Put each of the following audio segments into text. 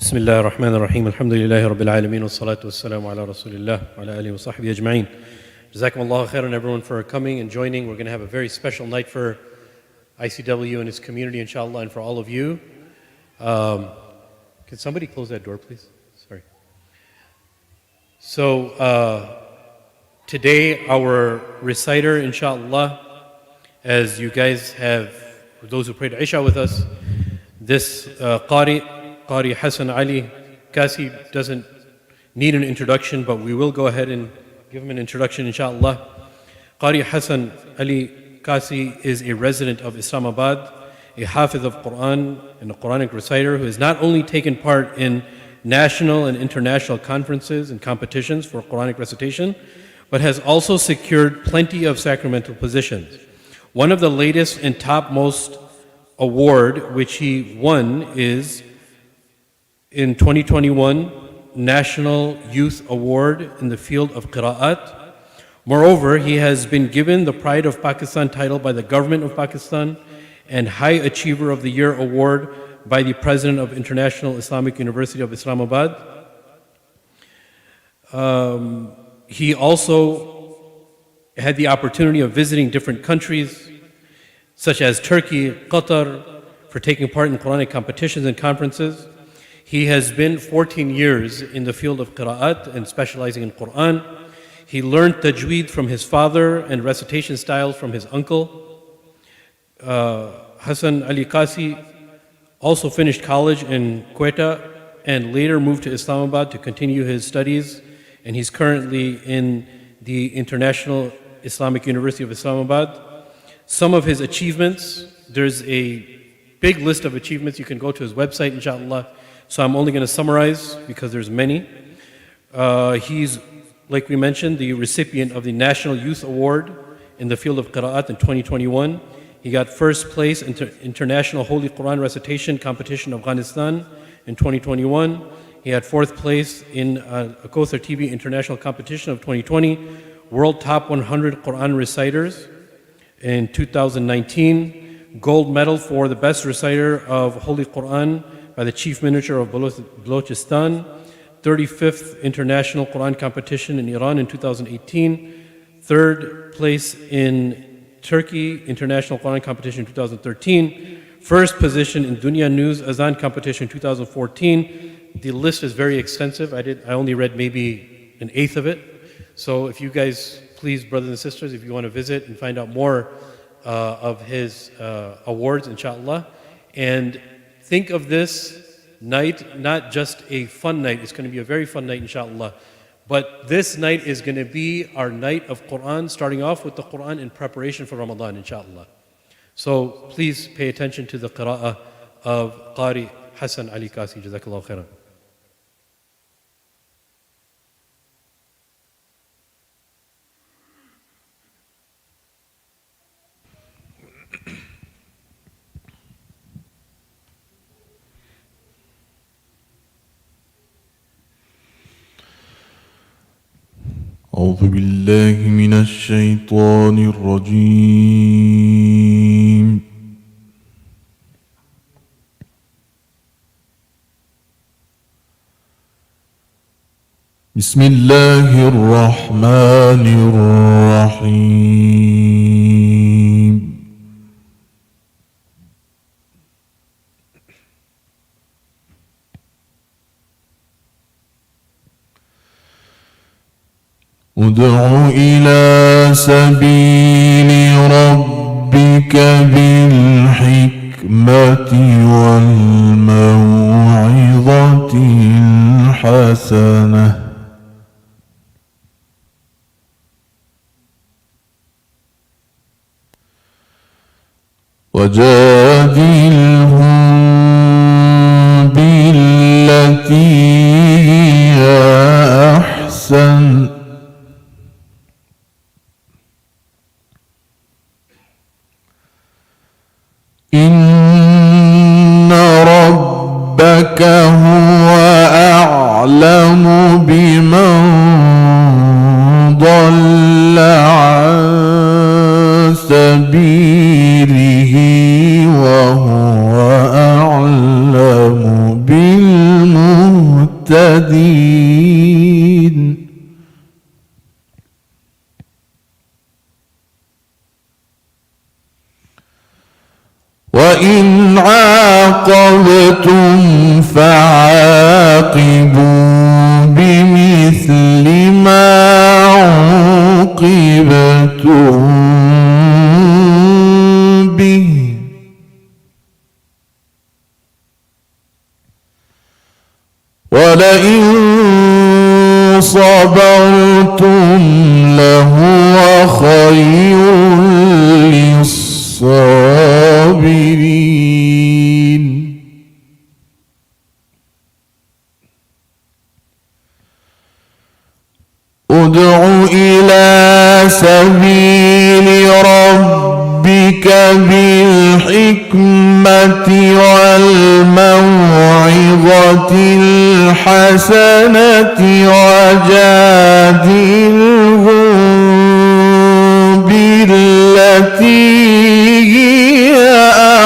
بسم الله الرحمن الرحيم الحمد لله رب العالمين والصلاة والسلام على رسول الله وعلى آله وصحبه أجمعين. جزاكم الله khairan everyone for coming and joining. We're going to have a very special night for ICW and its community, inshallah, and for all of you. Can somebody close that door, please? Sorry. So today our reciter, inshallah, as you guys have, for those who prayed Isha with us, this Qari Hassan Ali Kasi doesn't need an introduction, but we will go ahead and give him an introduction, inshallah. Qari Hassan Ali Kasi is a resident of Islamabad, a Hafiz of Quran and a Quranic reciter who has not only taken part in national and international conferences and competitions for Quranic recitation, but has also secured plenty of sacramental positions. One of the latest and topmost award which he won is in 2021 National Youth Award in the field of Qira'at. Moreover, he has been given the Pride of Pakistan title by the government of Pakistan and High Achiever of the Year award by the President of International Islamic University of Islamabad. He also had the opportunity of visiting different countries such as Turkey, Qatar, for taking part in Quranic competitions and conferences. He has been 14 years in the field of Qira'at and specializing in Quran. He learned tajweed from his father and recitation styles from his uncle. Hassan Ali Kasi also finished college in Quetta and later moved to Islamabad to continue his studies, and he's currently in the International Islamic University of Islamabad. Some of his achievements, there's a big list of achievements. You can go to his website, inshallah. So I'm only going to summarize because there's many. He's, like we mentioned, the recipient of the National Youth Award in the field of Qira'at in 2021. He got first place in International Holy Quran Recitation Competition of Afghanistan in 2021. He had fourth place in a Kauthar TV International Competition of 2020. World Top 100 Quran Reciters in 2019. Gold medal for the best reciter of Holy Quran by the Chief Minister of Balochistan, 35th International Quran Competition in Iran in 2018, third place in Turkey International Quran Competition in 2013, first position in Dunya News Azan Competition in 2014. The list is very extensive. I only read maybe an eighth of it. So if you guys, please, brothers and sisters, if you want to visit and find out more of his awards, inshallah, and think of this night not just a fun night. It's going to be a very fun night, inshallah. But this night is going to be our night of Quran, starting off with the Quran in preparation for Ramadan, inshallah. So please pay attention to the qira'ah of Qari Hassan Ali Kasi. Jazakallahu khairan. أعوذ بالله من الشيطان الرجيم بسم الله الرحمن الرحيم ادع إلى سبيل ربك بالحكمة والموعظة الحسنة وجادلهم بالتي هي أحسن إن ربك هو أعلم بمن ضل عن سبيله وهو أعلم بالمهتدين مهتدين وإن عاقبتم فعاقبوا بمثل ما عوقبتم به ولئن صبرتم لهو خير للصابرين ادع إلى سبيل ربك بالحكمة والموعظة الحسنة وجادلهم بالتي هي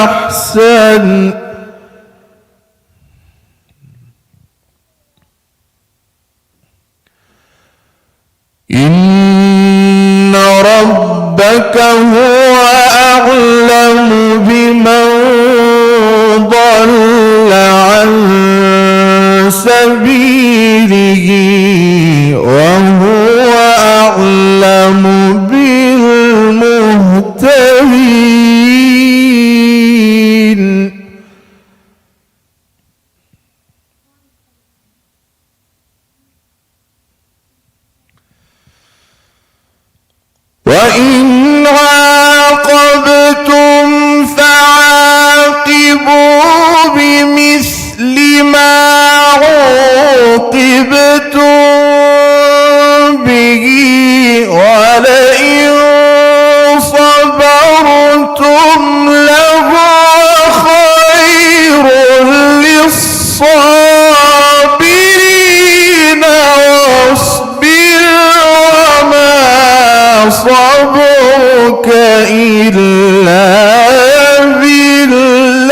أحسن إن ربك هو أعلم بمن ضل عن سبيله وهو أعلم بالمهتدين وإن عاقبتم فعاقبوا بمثل ما عوقبتم به ولئن صبرتم لهو خير للصابرين واصبر وما صبرك إلا بالله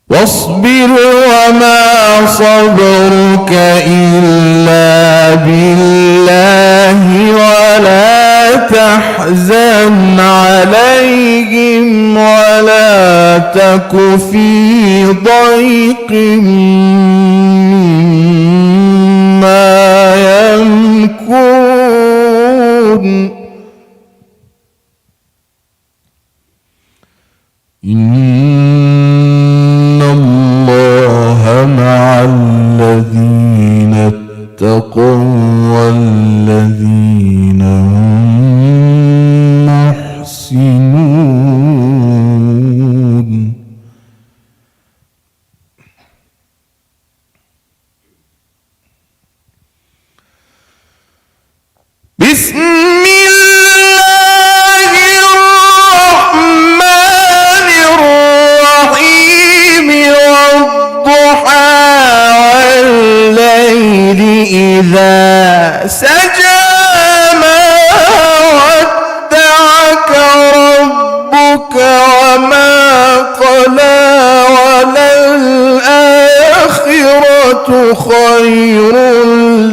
واصبر وما صبرك إلا بالله ولا تحزن عليهم ولا تك في ضيق مما يمكرون إن الله مع الذين اتقوا والذين هم محسنون بسم الله الرحمن الرحيم والضحى والليل إذا سجى ما ودعك ربك وما قلى وللآخرة خير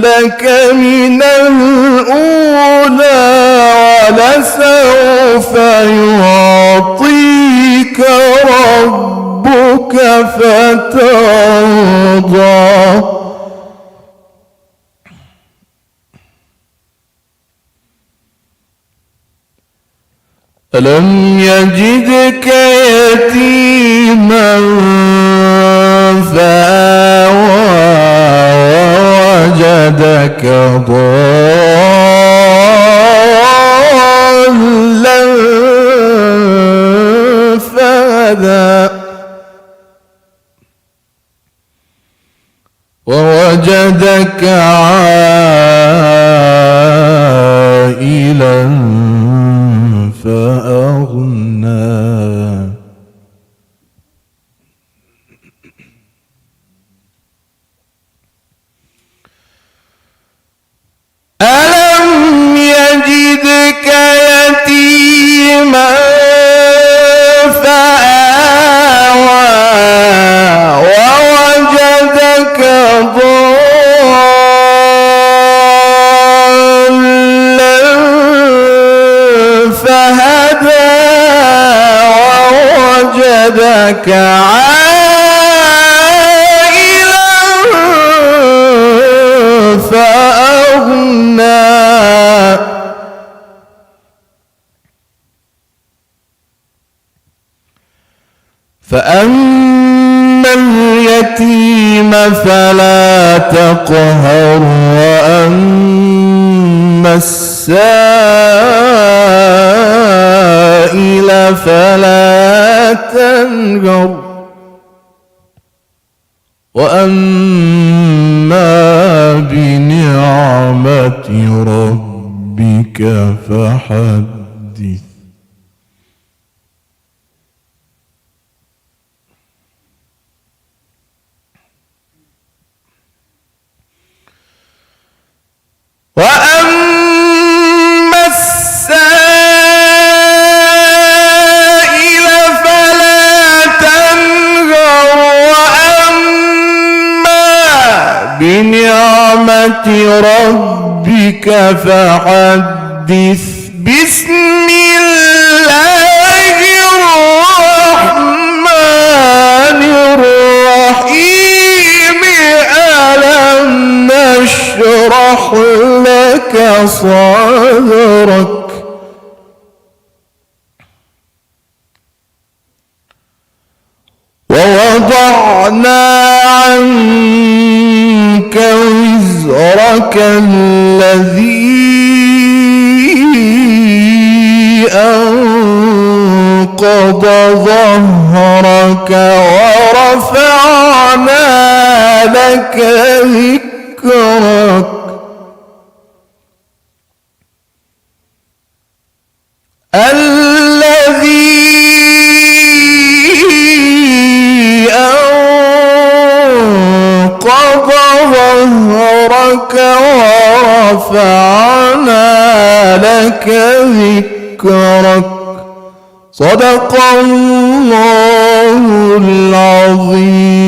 لك من الأولى ولسوف يعطيك ربك فترضى ألم يجدك يتيما فآوى ووجدك ضالا فهدى ووجدك عائلا فأغنى ألم وجدك عائلا فأغنى فأما اليتيم فلا تقهر وأما السائل فلا تنهر وأما بنعمة ربك فحدث. وأما السائل فلا تنهر وأما بنعمة ربك فحدث. بسم الله الرحمن الرحيم. ألم نشرح لك صدرك ووضعنا عنك وزرك الذي أنقض ظهرك ورفعنا لك ذكرك. الذي أنقض ظهرك ورفعنا لك ذكرك. صدق الله العظيم.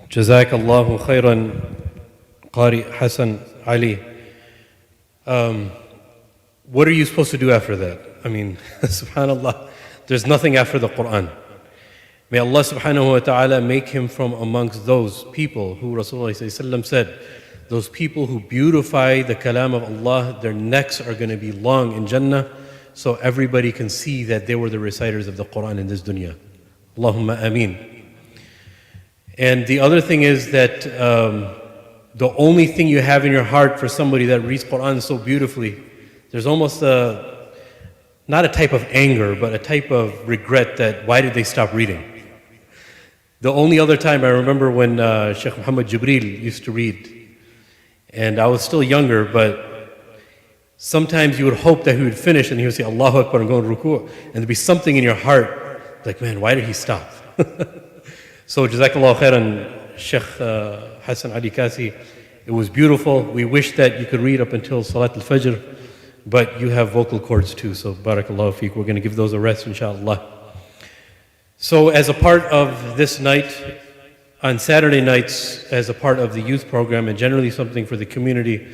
Jazakallahu khairan, Qari Hassan Ali. What are you supposed to do after that? I mean, subhanallah, there's nothing after the Quran. May Allah subhanahu wa ta'ala make him from amongst those people who Rasulullah ﷺ said, those people who beautify the kalam of Allah, their necks are going to be long in Jannah, so everybody can see that they were the reciters of the Quran in this dunya. Allahumma ameen. And the other thing is that the only thing you have in your heart for somebody that reads Quran so beautifully, there's almost not a type of anger, but a type of regret that why did they stop reading? The only other time I remember when Sheikh Muhammad Jibreel used to read, and I was still younger, but sometimes you would hope that he would finish and he would say Allahu Akbar and go in ruku', and there'd be something in your heart like, man, why did he stop? So Jazakallah khairan, Sheikh Hassan Ali Kasi. It was beautiful. We wish that you could read up until Salat al-Fajr, but you have vocal cords too, so barakallahu feek. We're going to give those a rest, inshallah. So as a part of this night, on Saturday nights, as a part of the youth program, and generally something for the community,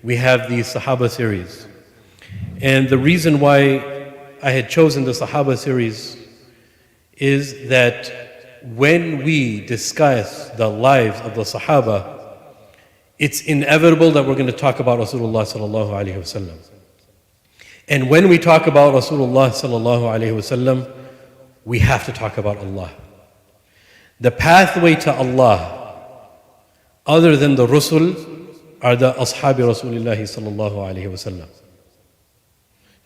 we have the Sahaba series. And the reason why I had chosen the Sahaba series is that when we discuss the lives of the Sahaba, it's inevitable that we're going to talk about Rasulullah sallallahu alaihi wasallam. And when we talk about Rasulullah sallallahu alaihi wasallam, we have to talk about Allah. The pathway to Allah, other than the Rusul, are the Ashabi Rasulullah sallallahu alaihi wasallam.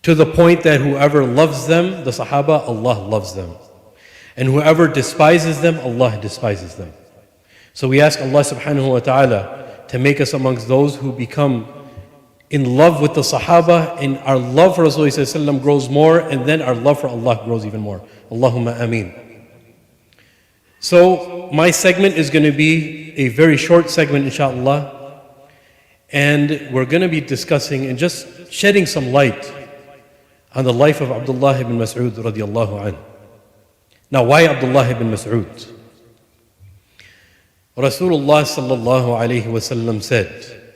To the point that whoever loves them, the Sahaba, Allah loves them. And whoever despises them, Allah despises them. So we ask Allah subhanahu wa ta'ala to make us amongst those who become in love with the Sahaba, and our love for Rasulullah grows more, and then our love for Allah grows even more. Allahumma ameen. So my segment is going to be a very short segment, inshallah. And we're going to be discussing and just shedding some light on the life of Abdullah ibn Mas'ud radiallahu anhu. Now, why Abdullah ibn Mas'ud? Rasulullah sallallahu alayhi wasallam said,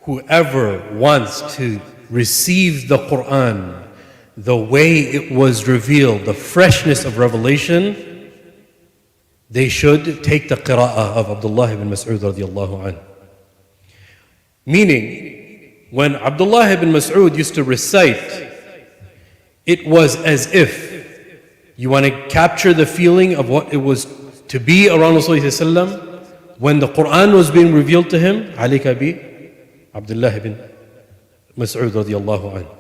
whoever wants to receive the Quran the way it was revealed, the freshness of revelation, they should take the qira'ah of Abdullah ibn Mas'ud radiallahu anhu. Meaning, when Abdullah ibn Mas'ud used to recite, it was as if you want to capture the feeling of what it was to be around Rasulullah when the Quran was being revealed to him. Alayka bi Abdullah ibn Mas'ud radiallahu anhu.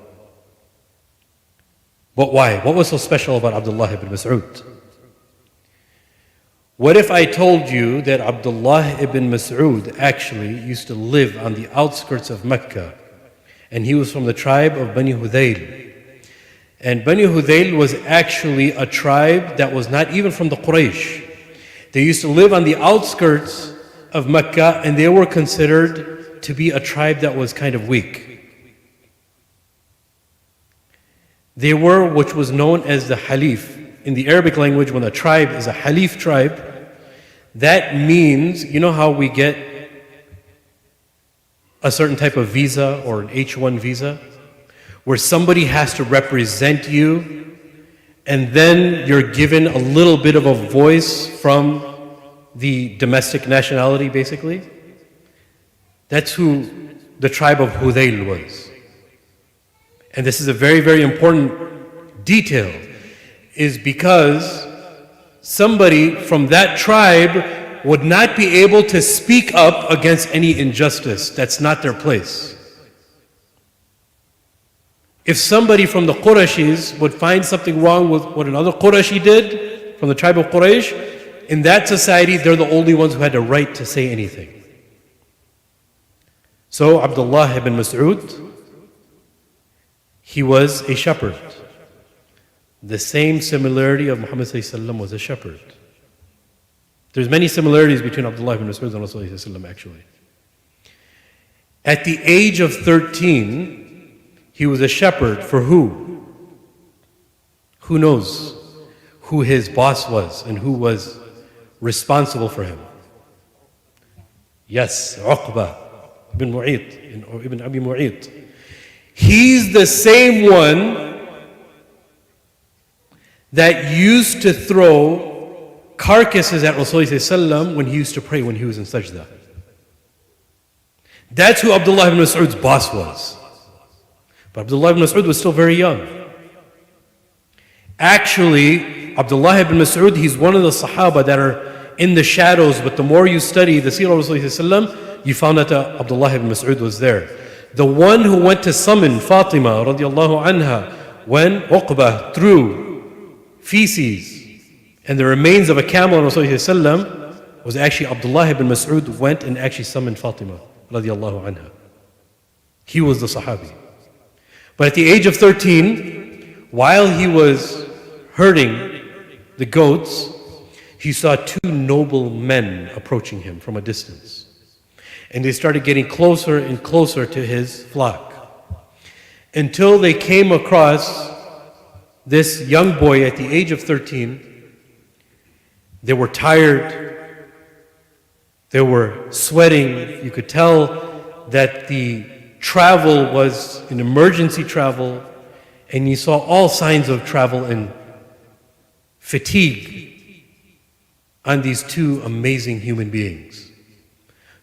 But why? What was so special about Abdullah ibn Mas'ud? What if I told you that Abdullah ibn Mas'ud actually used to live on the outskirts of Mecca, and he was from the tribe of Bani Hudayl? And Bani Hudayl was actually a tribe that was not even from the Quraysh. They used to live on the outskirts of Mecca, and they were considered to be a tribe that was kind of weak. They were which was known as the Halif. In the Arabic language, when a tribe is a Halif tribe, that means, you know how we get a certain type of visa or an H-1 visa, where somebody has to represent you, and then you're given a little bit of a voice from the domestic nationality, basically? That's who the tribe of Hudayl was. And this is a very, very important detail, is because somebody from that tribe would not be able to speak up against any injustice. That's not their place. If somebody from the Qurayshis would find something wrong with what another Qurayshi did from the tribe of Quraysh, in that society, they're the only ones who had the right to say anything. So Abdullah ibn Mas'ud, he was a shepherd. The same similarity of Muhammad ﷺ was a shepherd. There's many similarities between Abdullah ibn Mas'ud and Rasulullah ﷺ actually. At the age of 13, he was a shepherd for who? Who knows who his boss was and who was responsible for him? Yes, Uqba ibn Mu'ayt, or Ibn Abi Mu'ayt. He's the same one that used to throw carcasses at Rasulullah when he used to pray when he was in sajda. That's who Abdullah ibn Mas'ud's boss was. But Abdullah ibn Mas'ud was still very young. Actually, Abdullah ibn Mas'ud, he's one of the Sahaba that are in the shadows, but the more you study the seerah of Rasulullah, you found that Abdullah ibn Mas'ud was there. The one who went to summon Fatima radiallahu anha when Uqba threw feces and the remains of a camel on Rasulullah was actually Abdullah ibn Mas'ud went and actually summoned Fatima radiallahu anha. He was the Sahabi. But at the age of 13, while he was herding the goats, he saw two noble men approaching him from a distance. And they started getting closer and closer to his flock, until they came across this young boy at the age of 13. They were tired, they were sweating. You could tell that the travel was an emergency travel, and you saw all signs of travel and fatigue on these two amazing human beings.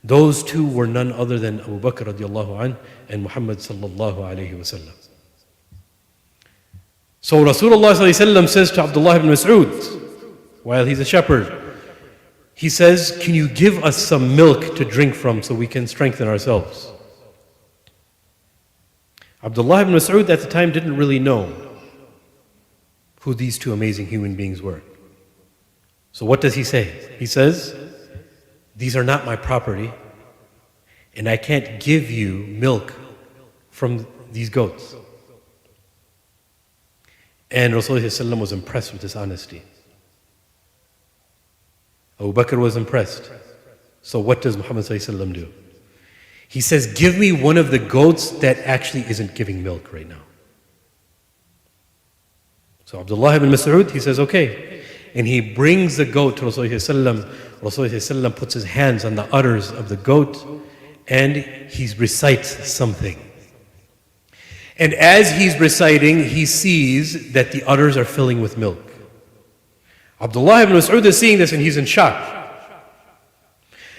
Those two were none other than Abu Bakr radiallahu anh and Muhammad sallallahu alayhi wa sallam. So Rasulullah sallallahu alayhi wa sallam says to Abdullah ibn Mas'ud, while he's a shepherd, he says, can you give us some milk to drink from so we can strengthen ourselves? Abdullah ibn Mas'ud at the time didn't really know who these two amazing human beings were. So what does he say? He says, these are not my property, and I can't give you milk from these goats. And Rasulullah was impressed with his honesty. Abu Bakr was impressed. So what does Muhammad do? He says, give me one of the goats that actually isn't giving milk right now. So Abdullah ibn Mas'ud, he says, okay. And he brings the goat to Rasulullah. Rasulullah puts his hands on the udders of the goat and he recites something. And as he's reciting, he sees that the udders are filling with milk. Abdullah ibn Mas'ud is seeing this and he's in shock.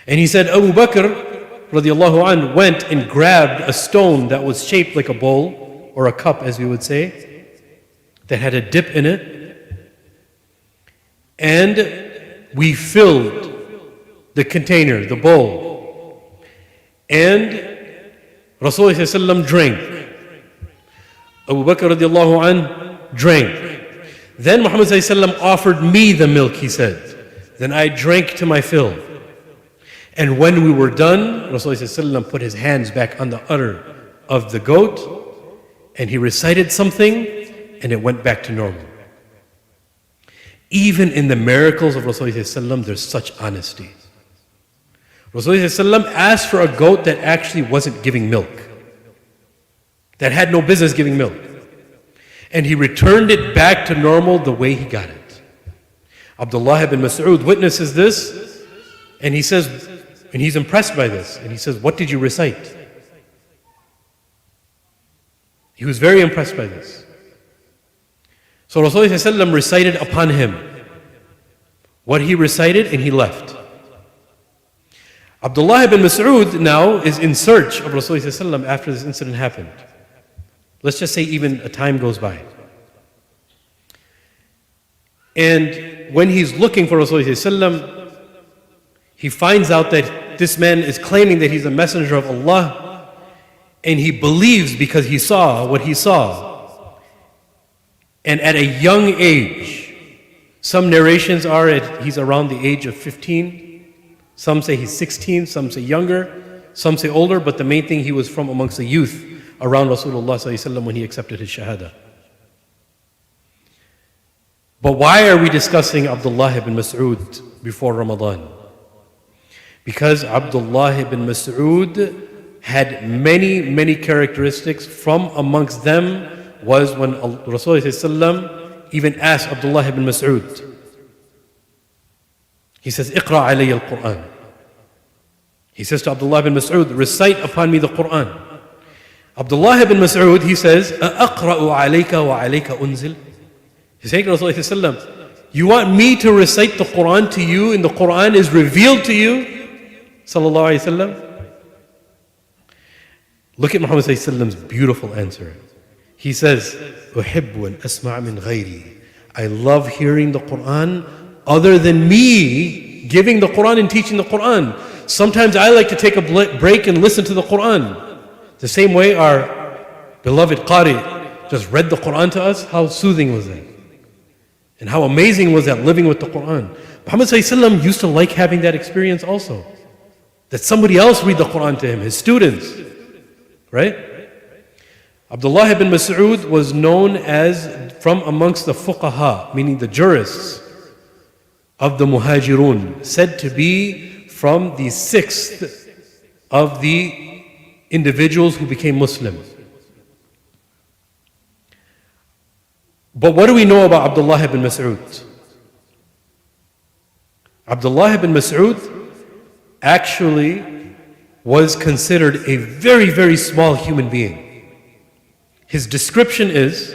And he said, Abu Bakr radiallahu anh went and grabbed a stone that was shaped like a bowl, or a cup as we would say, that had a dip in it. And we filled the container, the bowl. And Rasulullah drank. Abu Bakr radiallahu anh drank. Then Muhammad offered me the milk, he said. Then I drank to my fill. And when we were done, Rasulullah put his hands back on the udder of the goat and he recited something and it went back to normal. Even in the miracles of Rasulullah, there's such honesty. Rasulullah asked for a goat that actually wasn't giving milk, that had no business giving milk. And he returned it back to normal the way he got it. Abdullah ibn Mas'ud witnesses this and he says, and he's impressed by this. And he says, what did you recite? He was very impressed by this. So Rasulullah recited upon him what he recited and he left. Abdullah ibn Mas'ud now is in search of Rasulullah after this incident happened. Let's just say even a time goes by. And when he's looking for Rasulullah, he finds out that this man is claiming that he's a messenger of Allah, and he believes because he saw what he saw. And at a young age, some narrations are he's around the age of 15, some say he's 16, some say younger, some say older, but the main thing, he was from amongst the youth around Rasulullah when he accepted his shahada. But why are we discussing Abdullah ibn Mas'ud before Ramadan? Because Abdullah ibn Mas'ud had many characteristics. From amongst them was when Rasulullah even asked Abdullah ibn Mas'ud. He says, Iqra alayya al-Quran. He says to Abdullah ibn Mas'ud, recite upon me the Quran. Abdullah ibn Mas'ud, he says, Aqra'u alayka wa alayka unzil. He's saying to Rasulullah, you want me to recite the Quran to you and the Quran is revealed to you? Sallallahu Alaihi Wasallam. Look at Muhammad Sallallahu beautiful answer. He says, أُحِبُّ أَنْ أَسْمَعَ مِنْ غَيْرِي. I love hearing the Quran other than me giving the Quran and teaching the Quran. Sometimes I like to take a break and listen to the Quran. The same way our beloved Qari just read the Quran to us. How soothing was that? And how amazing was that living with the Quran? Muhammad Sallallahu used to like having that experience also. That somebody else read the Quran to him, his students, right? Abdullah ibn Mas'ud was known as from amongst the fuqaha, meaning the jurists of the muhajirun, said to be from the sixth of the individuals who became Muslim. But what do we know about Abdullah ibn Mas'ud? Abdullah ibn Mas'ud actually was considered a very small human being. His description is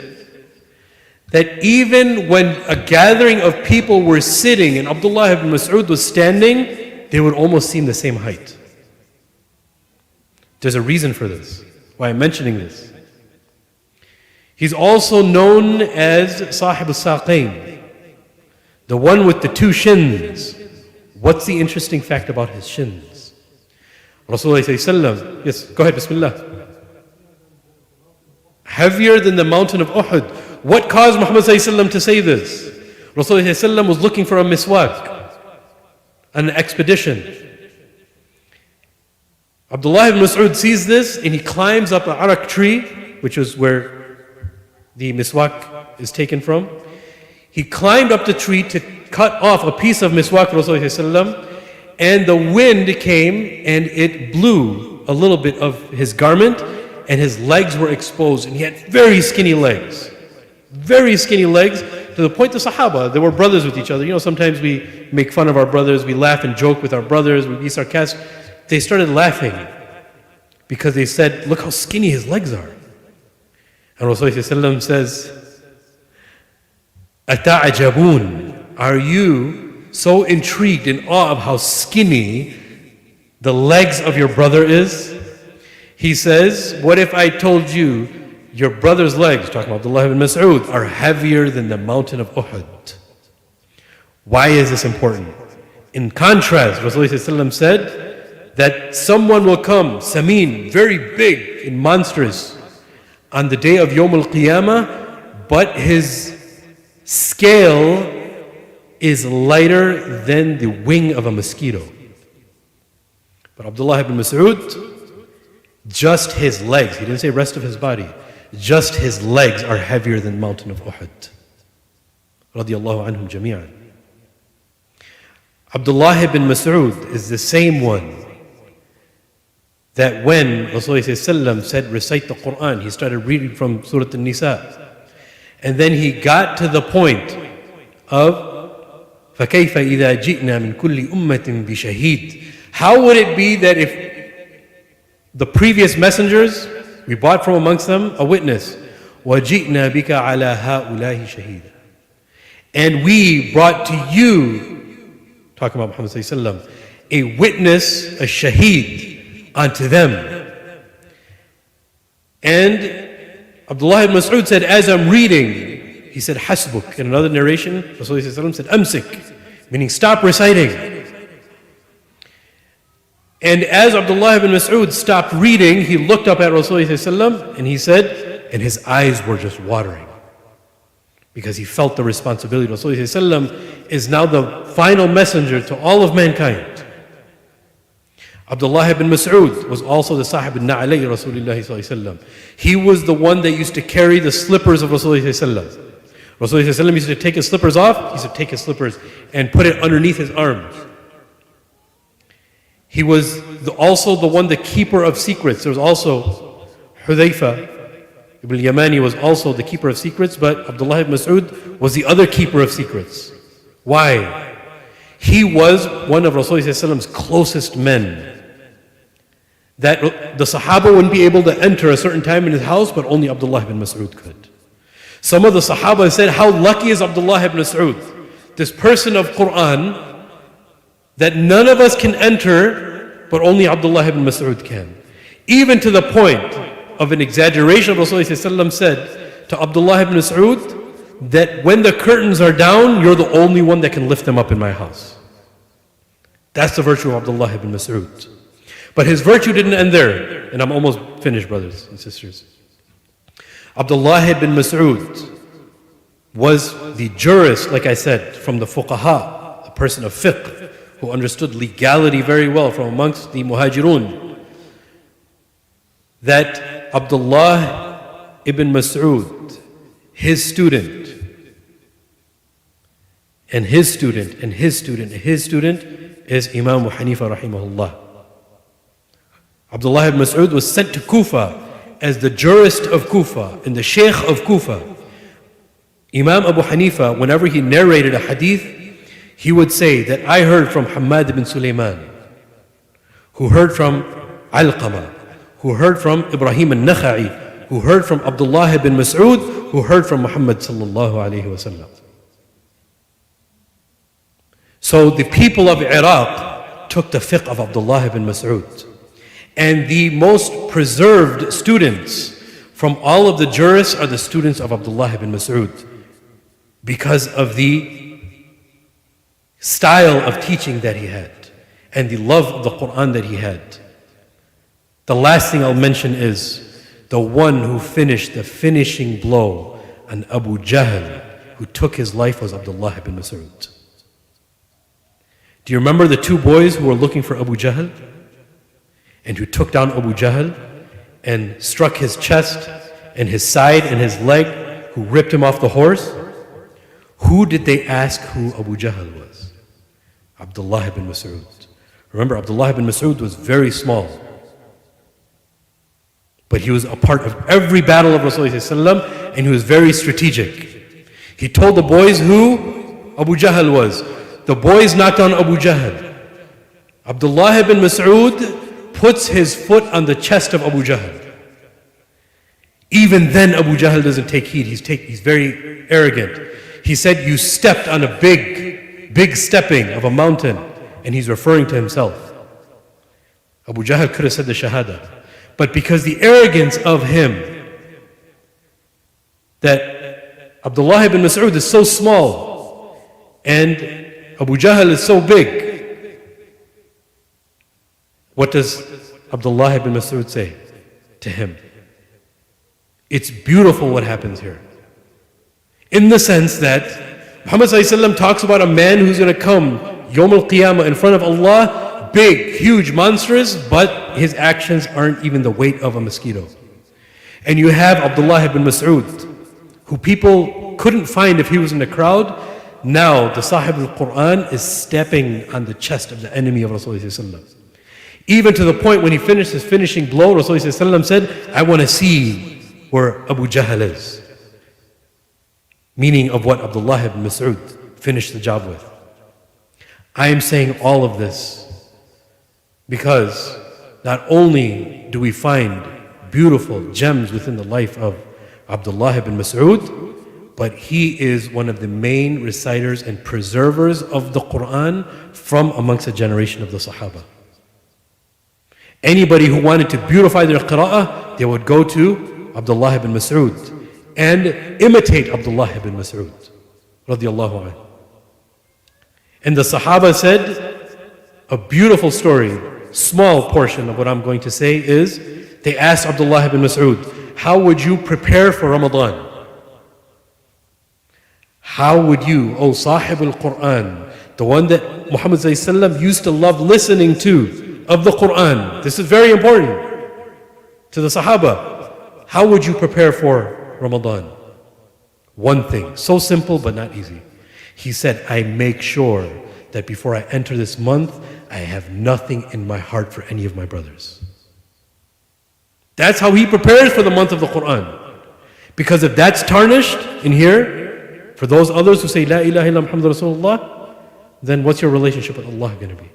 that even when a gathering of people were sitting and Abdullah ibn Mas'ud was standing, they would almost seem the same height. There's a reason for this, why I'm mentioning this. He's also known as Sahib al-Saqayn, the one with the two shins. What's the interesting fact about his shins? Rasulullah, yes, go ahead, Bismillah. Heavier than the mountain of Uhud. What caused Muhammad to say this? Rasulullah was looking for a miswak, an expedition. Abdullah ibn Mas'ud sees this and he climbs up an arak tree, which is where the miswak is taken from. He climbed up the tree to cut off a piece of miswak Rasulullah, and the wind came and it blew a little bit of his garment, and his legs were exposed, and he had very skinny legs. Very skinny legs, to the point the Sahaba, they were brothers with each other. You know, sometimes we make fun of our brothers, we laugh and joke with our brothers, we be sarcastic. They started laughing because they said, look how skinny his legs are. And Rasulullah says, Ata'ajabun, are you so intrigued in awe of how skinny the legs of your brother is? He says, what if I told you your brother's legs, talking about Abdullah ibn Mas'ud, are heavier than the mountain of Uhud? Why is this important? In contrast, Rasulullah said that someone will come, Samin, very big and monstrous, on the day of Yawm al-Qiyamah, but his scale is lighter than the wing of a mosquito. But Abdullah ibn Mas'ud, just his legs, he didn't say rest of his body, just his legs are heavier than the mountain of Uhud. Radiyallahu anhum jami'an. Abdullah ibn Mas'ud is the same one that when Rasulullah said recite the Quran, he started reading from Surah An-Nisa. And then he got to the point of فَكَيْفَ إِذَا جِئْنَا مِنْ كُلِّ أُمَّةٍ بِشَهِيدٍ. How would it be that if the previous messengers, we brought from amongst them a witness, وَجِئْنَا بِكَ عَلَى هَؤُلَاءِ شَهِيدًا, and we brought to you, talking about Muhammad sallallahu alaihi wasallam, a witness, a shaheed unto them. And Abdullah ibn Mas'ud said, as I'm reading, he said, Hasbuk. In another narration, Rasulullah said, Amsik, meaning stop reciting. And as Abdullah ibn Mas'ud stopped reading, he looked up at Rasulullah and he said, and his eyes were just watering, because he felt the responsibility. Rasulullah is now the final messenger to all of mankind. Abdullah ibn Mas'ud was also the Sahib al-Na'alay Rasulullah. He was the one that used to carry the slippers of Rasulullah. Rasulullah used to take his slippers off, he used to take his slippers and put it underneath his arms. He was also the one, the keeper of secrets. There was also Hudayfa ibn Yamani was also the keeper of secrets, but Abdullah ibn Mas'ud was the other keeper of secrets. Why? He was one of Rasulullah's closest men, that the Sahaba wouldn't be able to enter a certain time in his house, but only Abdullah ibn Mas'ud could. Some of the Sahaba said, how lucky is Abdullah ibn Mas'ud, this person of Quran, that none of us can enter, but only Abdullah ibn Mas'ud can. Even to the point of an exaggeration, Rasulullah said to Abdullah ibn Mas'ud that when the curtains are down, you're the only one that can lift them up in my house. That's the virtue of Abdullah ibn Mas'ud. But his virtue didn't end there. And I'm almost finished, brothers and sisters. Abdullah ibn Mas'ud was the jurist, like I said, from the fuqaha, a person of fiqh, who understood legality very well from amongst the muhajirun. That Abdullah ibn Mas'ud, his student, and his student, and his student, and his student is Imam Abu Hanifa rahimahullah. Abdullah ibn Mas'ud was sent to Kufa as the jurist of Kufa and the sheikh of Kufa. Imam Abu Hanifa, whenever he narrated a hadith, he would say that I heard from Hammad ibn Sulaiman, who heard from Alqama, who heard from Ibrahim al-Nakha'i, who heard from Abdullah ibn Mas'ud, who heard from Muhammad sallallahu alayhi wasallam. So the people of Iraq took the fiqh of Abdullah ibn Mas'ud. And the most preserved students from all of the jurists are the students of Abdullah ibn Mas'ud, because of the style of teaching that he had and the love of the Quran that he had. The last thing I'll mention is the one who finished the finishing blow on Abu Jahl, who took his life, was Abdullah ibn Mas'ud. Do you remember the two boys who were looking for Abu Jahl and who took down Abu Jahl and struck his chest and his side and his leg, who ripped him off the horse? Who did they ask who Abu Jahl was? Abdullah ibn Mas'ud. Remember, Abdullah ibn Mas'ud was very small. But he was a part of every battle of Rasulullah and he was very strategic. He told the boys who Abu Jahl was. The boys knocked on Abu Jahl. Abdullah ibn Mas'ud puts his foot on the chest of Abu Jahl. Even then Abu Jahl doesn't take heed. He's very arrogant. He said, you stepped on a big stepping of a mountain. And he's referring to himself. Abu Jahl could have said the Shahada. But because the arrogance of him, that Abdullah ibn Mas'ud is so small and Abu Jahl is so big, what does Abdullah ibn Mas'ud say to him? It's beautiful what happens here. In the sense that Muhammad ﷺ talks about a man who's going to come Yawm al-Qiyamah in front of Allah, big, huge, monstrous, but his actions aren't even the weight of a mosquito. And you have Abdullah ibn Mas'ud, who people couldn't find if he was in the crowd. Now the Sahib al-Quran is stepping on the chest of the enemy of Rasulullah. Even to the point when he finished his finishing blow, Rasulullah said, I want to see where Abu Jahl is. Meaning of what Abdullah ibn Mas'ud finished the job with. I am saying all of this because not only do we find beautiful gems within the life of Abdullah ibn Mas'ud, but he is one of the main reciters and preservers of the Quran from amongst a generation of the Sahaba. Anybody who wanted to beautify their qira'ah, they would go to Abdullah ibn Mas'ud and imitate Abdullah ibn Mas'ud radiyallahu anhu. And the Sahaba said, a beautiful story, small portion of what I'm going to say is, they asked Abdullah ibn Mas'ud, how would you prepare for Ramadan? How would you, O Sahib al-Quran, the one that Muhammad ﷺ used to love listening to of the Quran, this is very important to the Sahaba, how would you prepare for Ramadan? One thing, so simple but not easy. He said, I make sure that before I enter this month, I have nothing in my heart for any of my brothers. That's how he prepares for the month of the Quran. Because if that's tarnished in here, for those others who say, La ilaha illa Muhammad Rasulullah, then what's your relationship with Allah going to be?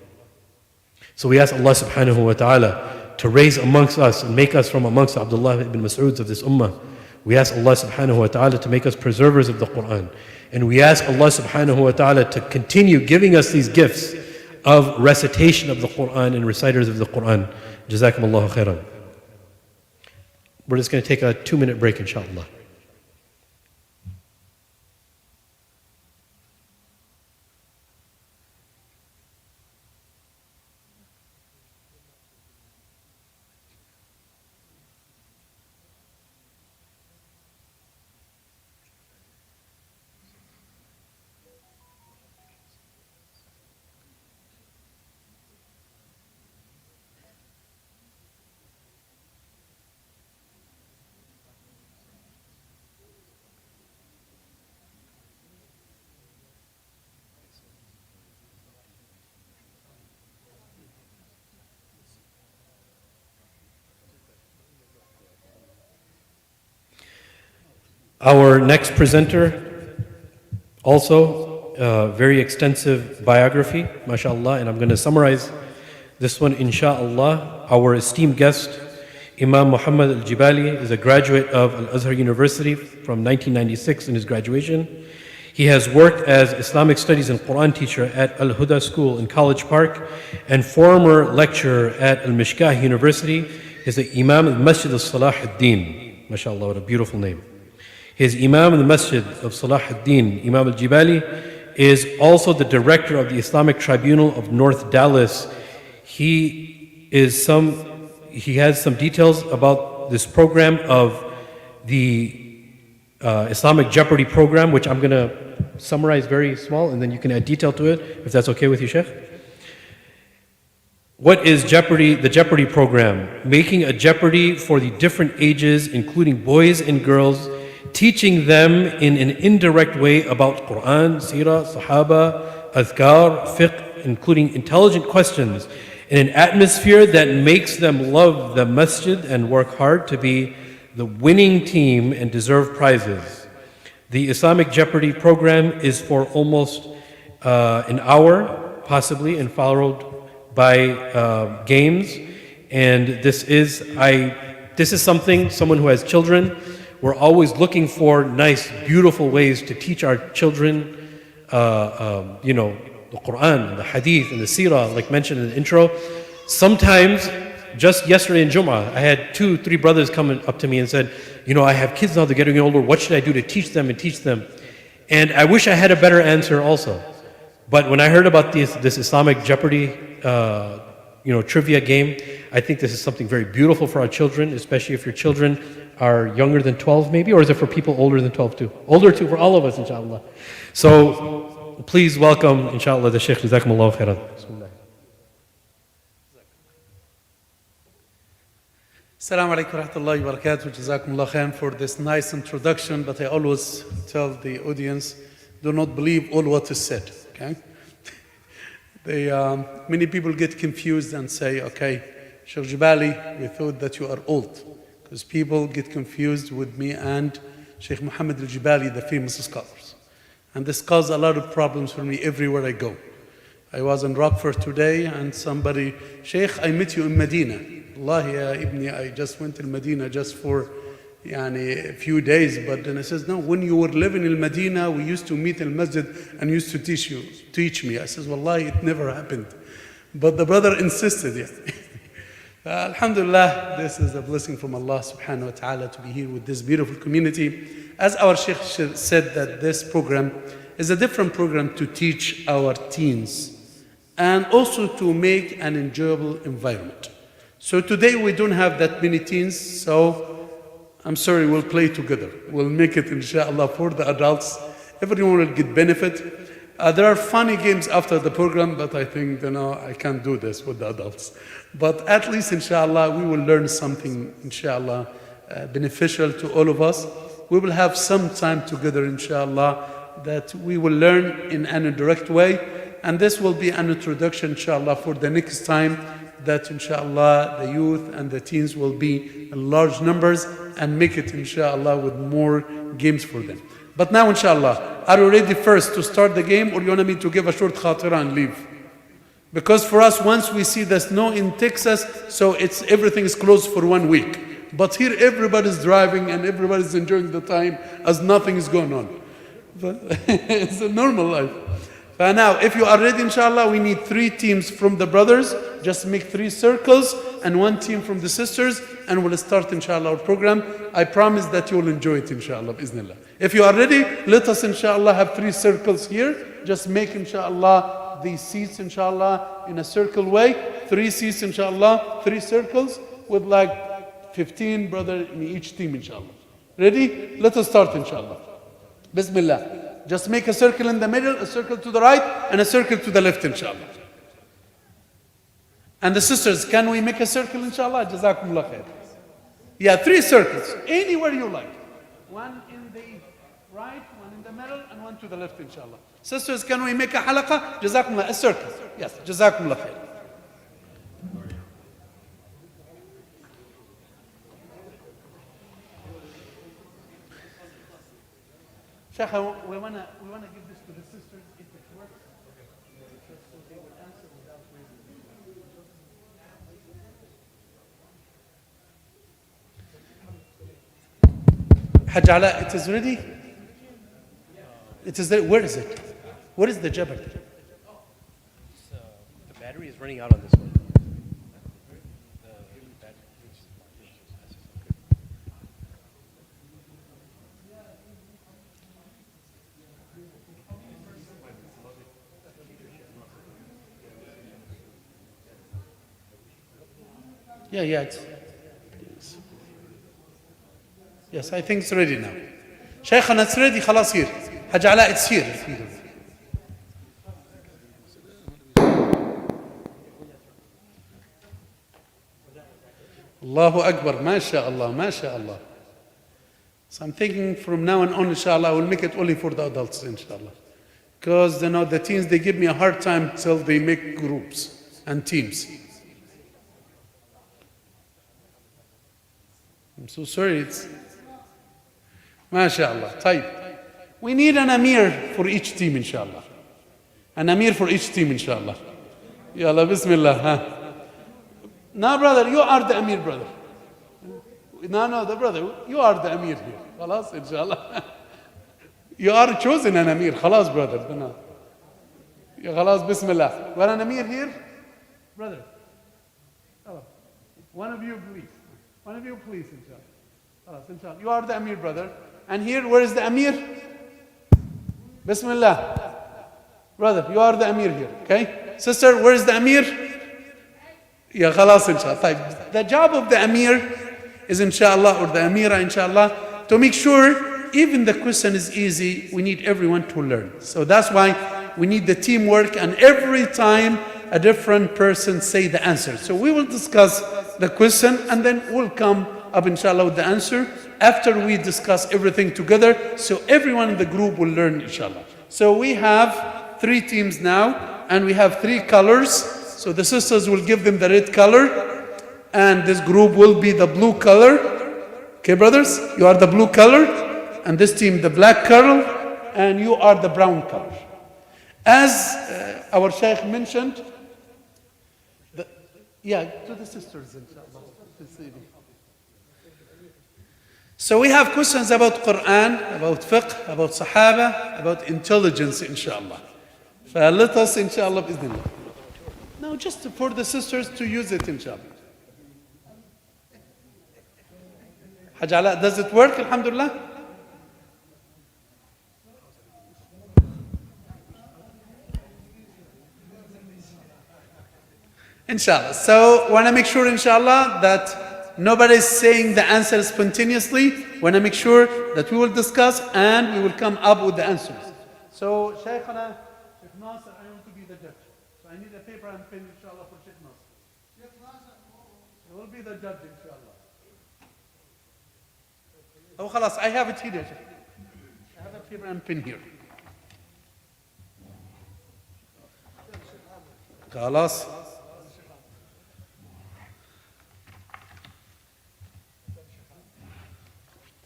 So we ask Allah subhanahu wa ta'ala to raise amongst us and make us from amongst Abdullah ibn Mas'uds of this ummah. We ask Allah subhanahu wa ta'ala to make us preservers of the Quran. And we ask Allah subhanahu wa ta'ala to continue giving us these gifts of recitation of the Quran and reciters of the Quran. Jazakumullahu khairan. We're just going to take a 2-minute break, inshallah. Our next presenter, also a very extensive biography, mashallah, and I'm going to summarize this one, inshallah. Our esteemed guest, Imam Muhammad al-Jibali, is a graduate of Al-Azhar University from 1996 in his graduation. He has worked as Islamic Studies and Quran teacher at Al-Huda School in College Park and former lecturer at Al-Mishkah University. He is the Imam of Masjid al-Salah al-Din. MashaAllah, what a beautiful name. He is Imam of the Masjid of Salah al-Din. Imam al-Jibali is also the director of the Islamic Tribunal of North Dallas. He has some details about this program of the Islamic Jeopardy program, which I'm going to summarize very small, and then you can add detail to it, if that's okay with you, Sheikh. What is Jeopardy? The Jeopardy program, making a Jeopardy for the different ages, including boys and girls, teaching them in an indirect way about Quran, Seerah, Sahaba, Azkar, Fiqh, including intelligent questions in an atmosphere that makes them love the masjid and work hard to be the winning team and deserve prizes. The Islamic Jeopardy program is for almost an hour, possibly, and followed by games. And this is someone who has children. We're always looking for nice, beautiful ways to teach our children, the Quran, the Hadith, and the Seerah, like mentioned in the intro. Sometimes, just yesterday in Jum'ah, I had 2-3 brothers coming up to me and said, I have kids now, they're getting older. What should I do to teach them? And I wish I had a better answer also. But when I heard about this Islamic Jeopardy, trivia game, I think this is something very beautiful for our children, especially if your children are younger than 12 maybe, or is it for people older than 12 too? Older too, for all of us, inshallah. So please welcome, inshallah, the Shaykh. Jazakumullah khairan. Assalamu alaikum wa rahmatullahi wa barakatuh. Jazakumullah khairan for this nice introduction, but I always tell the audience, do not believe all what is said, okay? Many people get confused and say, okay, Sheikh Jibali, we thought that you are old. Because people get confused with me and Sheikh Muhammad al-Jibali, the famous scholars. And this caused a lot of problems for me everywhere I go. I was in Rockford today and somebody, Sheikh, I met you in Medina. Wallahi ya ibni, I just went to Medina just for a few days, but then I says, no, when you were living in Medina, we used to meet in masjid and used to teach me. I says, wallahi, it never happened. But the brother insisted, yeah. Alhamdulillah, this is a blessing from Allah subhanahu wa ta'ala to be here with this beautiful community. As our Sheikh said, that this program is a different program to teach our teens and also to make an enjoyable environment. So today we don't have that many teens, so I'm sorry, we'll play together. We'll make it, inshallah, for the adults. Everyone will get benefit. There are funny games after the program, but I think, I can't do this with the adults. But at least, inshallah, we will learn something, inshallah, beneficial to all of us. We will have some time together, inshallah, that we will learn in an indirect way. And this will be an introduction, inshallah, for the next time that, inshallah, the youth and the teens will be in large numbers and make it, inshallah, with more games for them. But now, inshallah, are you ready first to start the game, or you want me to give a short khatira and leave? Because for us, once we see the snow in Texas, so everything is closed for 1 week. But here, everybody's driving and everybody's enjoying the time as nothing is going on. But it's a normal life. But now, if you are ready, inshallah, we need 3 teams from the brothers. Just make 3 circles and 1 team from the sisters, and we'll start, inshallah, our program. I promise that you will enjoy it, inshallah, bi'Iznillah. If you are ready, let us, inshallah, have 3 circles here. Just make, inshallah, these seats, inshallah, in a circle way. 3 seats, inshallah, 3 circles with like 15 brothers in each team, inshallah. Ready? Let us start, inshallah. Bismillah. Just make a circle in the middle, a circle to the right, and a circle to the left, inshallah. And the sisters, can we make a circle, inshallah? Jazakumullah khair. Yeah, 3 circles, anywhere you like. 1 in the right, 1 in the middle, and 1 to the left, inshallah. Sisters, can we make a halaqa? Jazakumullah, a circle. Yes, Jazakumullah khair. Sheikh, we want to give this to the sisters if it works. Just so they will answer without waiting. Hajj Ala, it is ready? It is there. Where is it? Where is the jabal? The battery is running out on this one. Yeah. Yes, I think it's ready now. Shaykhana, it's ready. خلاص here. Hajj Ala, it's here. Allahu Akbar. MashaAllah. MashaAllah. So I'm thinking from now on, inshallah, I will make it only for the adults, inshallah. Because, the teens, they give me a hard time till they make groups and teams. I'm so sorry. It's MashaAllah. طيب. We need an Amir for each team, inshallah. An Amir for each team, inshallah. Yalla, Bismillah. Huh? No, brother, you are the Amir, brother. No, the brother, you are the Amir here. Khalas, inshallah. You are chosen an Amir. Khalas, brother. No. Ya khalas, Bismillah. You are an Amir here? Brother. One of you, please. One of you, please, inshallah. Khalas, inshallah. You are the Amir, brother. And here, where is the Amir? Bismillah. Brother, you are the Amir here, okay? Sister, where is the Amir? Ya khalas, inshallah. The job of the Amir is, inshallah, or the Amira, inshallah, to make sure even the question is easy, we need everyone to learn. So that's why we need the teamwork, and every time a different person say the answer. So we will discuss the question, and then we'll come up, inshallah, with the answer after we discuss everything together, so everyone in the group will learn, inshallah. So we have 3 teams now, and we have 3 colors. So the sisters will give them the red color, and this group will be the blue color. Okay, brothers? You are the blue color, and this team the black color, and you are the brown color. As our Shaykh mentioned, to the sisters, inshallah. So we have questions about Quran, about fiqh, about Sahaba, about intelligence, inshallah. Let us, inshallah, bismillah. Now, just for the sisters to use it, inshallah. Hajj Ala, does it work, alhamdulillah? Inshallah. So, want to make sure, inshallah, that nobody is saying the answer spontaneously. Want to make sure that we will discuss and we will come up with the answers. So, Shaykhana, Sheikh Nasser, I want to be the judge. So, I need a paper and pen, inshallah, for Sheikh Nasser. He will be the judge, inshallah. Oh, khalas, I have it here. I have a paper and pen here. Khalas.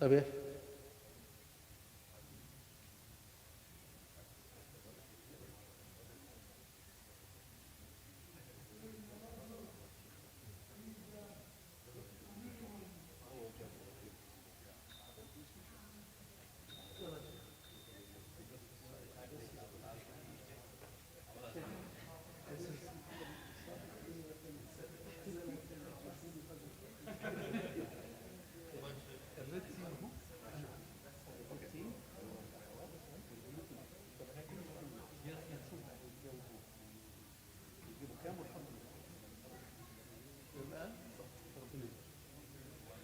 طيب.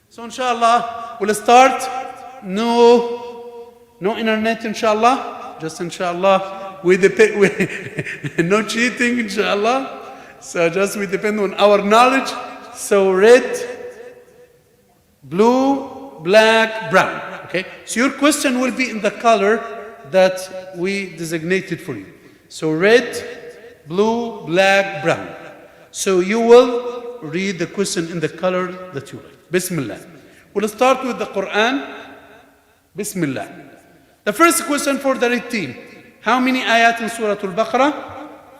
So inshallah, we'll start. No internet, inshallah. Just inshallah. No cheating, inshallah. So just we depend on our knowledge. So red, blue, black, brown. Okay. So your question will be in the color that we designated for you. So red, blue, black, brown. So you will read the question in the color that you like. Bismillah. We'll start with the Quran. Bismillah. The first question for the red team. How many ayat in Surah Al-Baqarah?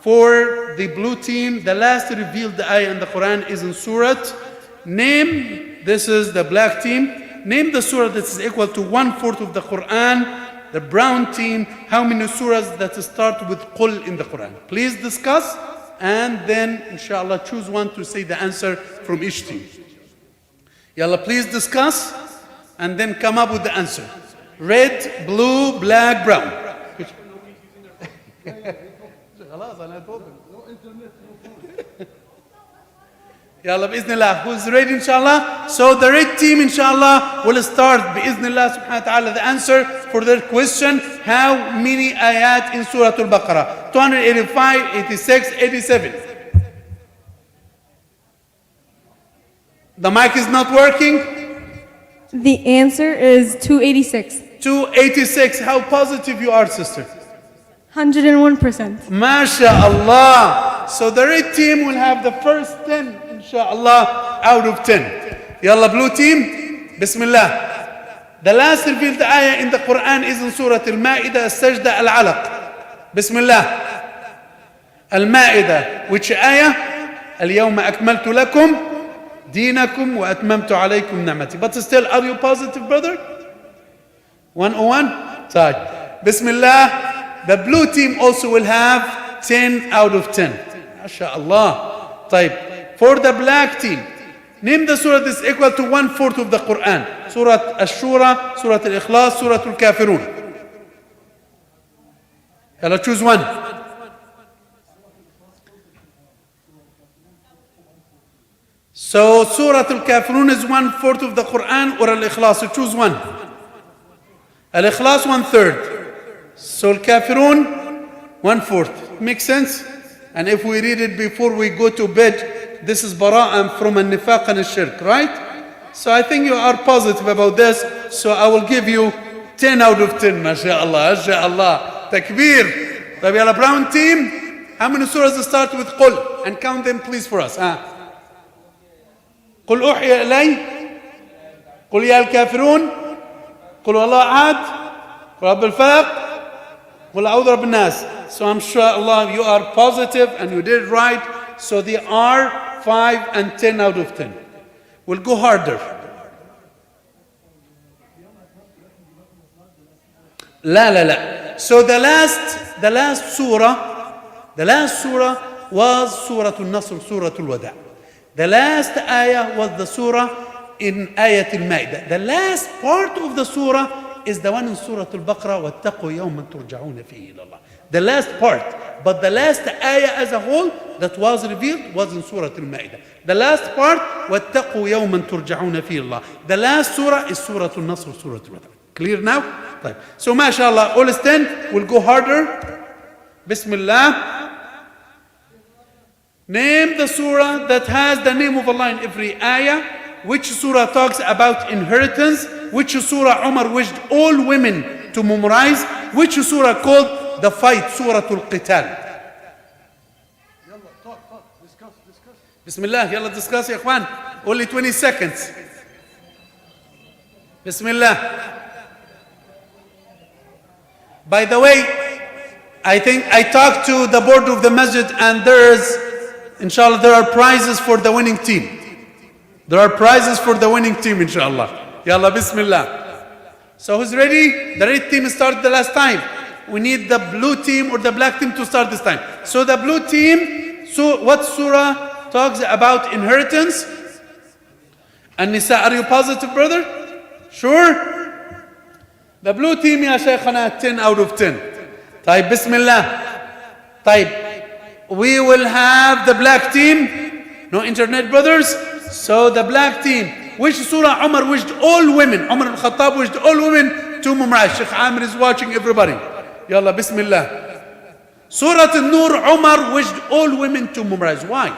For the blue team, the last revealed ayah in the Quran is in Surah. Name, this is the black team. Name the surah that is equal to 1/4 of the Quran. The brown team, how many surahs that start with Qul in the Quran? Please discuss and then, inshallah, choose one to say the answer from each team. Yalla, please discuss and then come up with the answer. Red, blue, black, brown. Yalla, bi'ithnillah. Who's ready, inshallah? So the red team, inshallah, will start, bi'ithnillah, subhanahu wa ta'ala, the answer for their question. How many ayat in Surah Al-Baqarah? 285, 86, 87. The mic is not working. The answer is 286. 286. How positive you are, sister. 101%. MashaAllah. So the red team will have the first 10, inshallah, out of 10. Yalla, blue team. Bismillah. The last revealed ayah in the Quran is in Surah Al-Ma'idah, Sajda Al-Alaq. Bismillah. Al-Ma'idah, which ayah? اليوم أكملت لكم دينكم وأتممت عليكم نعمتي. But still, are you positive, brother? 101? طيب. Bismillah. The blue team also will have 10 out of 10. MashaAllah. طيب. For the black team, name the surah that is equal to 1/4 of the Quran. Surah Ash-Shura, Surah Al-Ikhlas, Surah Al-Kafirun. Yalla, choose one. So Surah Al-Kafirun is 1/4 of the Quran, or Al-Ikhlas. So choose one. Al-Ikhlas 1/3. So Al-Kafirun 1/4. Makes sense? And if we read it before we go to bed, this is bara'ah from al-nifaq and al-shirk, right? So I think you are positive about this. So I will give you 10 out of 10. MashaAllah, MashaAllah. Takbir. طيب يلا brown team. How many surahs start with قل? And count them please for us. قل أوحي إلي قل يا الكافرون قل والله أحد قل رب الفلق قل أعوذ برب الناس. So I'm sure Allah you are positive and you did it right. So they are 5 and 10 out of 10. We'll go harder. لا. So the last surah was Surah Al-Nasr, Surah Al-Wada'. The last ayah was the surah in Ayat Al-Ma'idah. The last part of the surah is the one in Surah Al-Baqarah, وَاتَّقُوا يَوْمًا تُرْجَعُونَ فِيهِ إِلَى اللَّهِ. The last part. But the last ayah as a whole that was revealed was in Surah Al-Ma'idah. The last part, وَاتَّقُوا يَوْمًا تُرْجَعُونَ فِيهِ إِلَى اللَّهِ. The last surah is Surah Al-Nasr, Surah Al-Wada'. Clear now? طيب. So mashallah, all stand. We'll go harder. Bismillah. Name the surah that has the name of Allah in every ayah. Which surah talks about inheritance? Which surah Umar wished all women to memorize? Which surah called the fight, Surah Al-Qital? Discuss. Bismillah, yalla discuss ya ikhwan. Only 20 seconds. Bismillah. By the way, I think I talked to the board of the masjid and inshallah, there are prizes for the winning team. There are prizes for the winning team, inshallah. Yalla, bismillah. So who's ready? The red team started the last time. We need the blue team or the black team to start this time. So the blue team, so what surah talks about inheritance? An-Nisa, are you positive, brother? Sure? The blue team, ya shaykhana, 10 out of 10. Taib, bismillah. Taib. We will have the black team. No internet, brothers. So the black team. Which surah Umar wished all women, Umar al-Khattab wished all women to memorize. Sheikh Amir is watching everybody. Yalla, bismillah. Surah An-Nur, Umar wished all women to memorize. Why?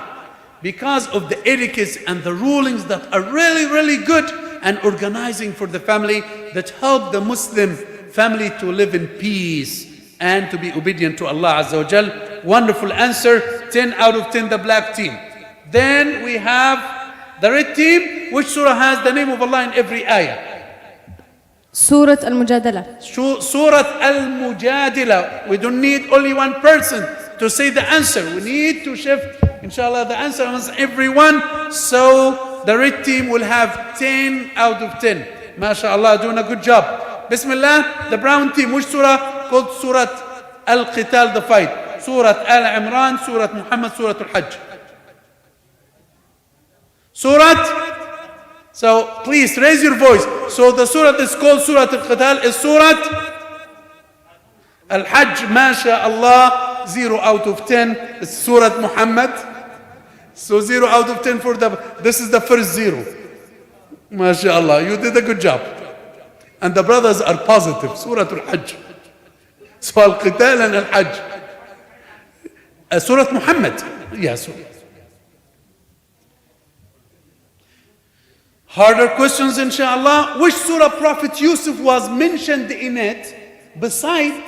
Because of the etiquettes and the rulings that are really, really good and organizing for the family that help the Muslim family to live in peace and to be obedient to Allah Azza wa Jal. Wonderful answer. 10 out of 10, the black team. Then we have the red team. Which surah has the name of Allah in every ayah? Surah Al-Mujadala. Surah Al-Mujadila. We don't need only one person to say the answer. We need to shift, inshallah, the answer amongst everyone. So the red team will have 10 out of 10. MashaAllah, doing a good job. Bismillah. The brown team. Which surah? Called Surah Al-Qital, the fight. Surah Al-Imran, Surah Muhammad, Surah Al-Hajj. Surah. So please raise your voice. So the surah that's called Surah Al-Qital is Surah Al-Hajj. MashaAllah, 0 out of 10. It's Surah Muhammad. So 0 out of 10 for this is the first 0. MashaAllah, you did a good job. And the brothers are positive. Surah Al-Hajj. So Al-Qital and Al-Hajj. Surah Muhammad. Yes. Harder questions, inshallah. Which surah Prophet Yusuf was mentioned in it beside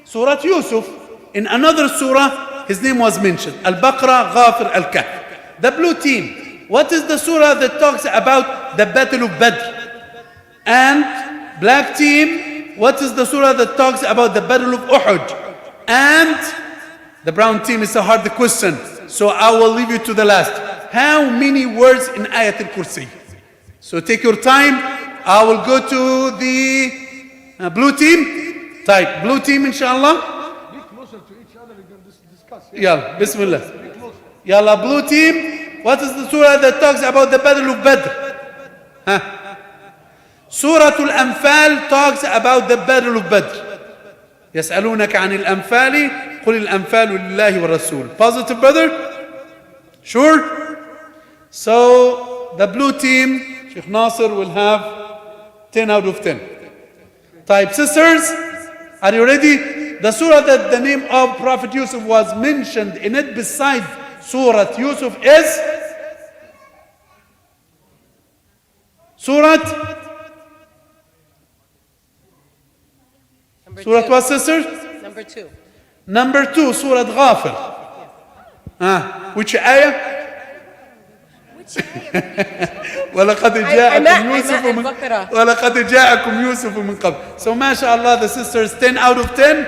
Surah Yusuf? In another surah, his name was mentioned. Al-Baqarah, Ghafir, Al-Kahf. The blue team. What is the surah that talks about the Battle of Badr? And black team, what is the surah that talks about the battle of Uhud? And the brown team, is a hard question, so I will leave you to the last. How many words in Ayat al-Kursi? So take your time. I will go to the blue team. Type blue team, inshallah. Be closer to each other, you're going to discuss. Yalla, bismillah. Yalla, blue team. What is the surah that talks about the battle of Badr? Huh? Surah Al-Anfal talks about the battle of Badr. يسألونك عن الأنفال قل الأنفال لله والرسول. Positive, brother? Sure? So the blue team, Sheikh Nasser, will have 10 out of 10. Type sisters, are you ready? The surah that the name of Prophet Yusuf was mentioned in it beside Surah Yusuf is Surah what, sisters? Number 2. Number 2, Surah Ghafir. Which ayah? ولقد جاءكم يوسف من ولقد جاءكم يوسف من قبل. So mashallah, the sisters 10 out of 10,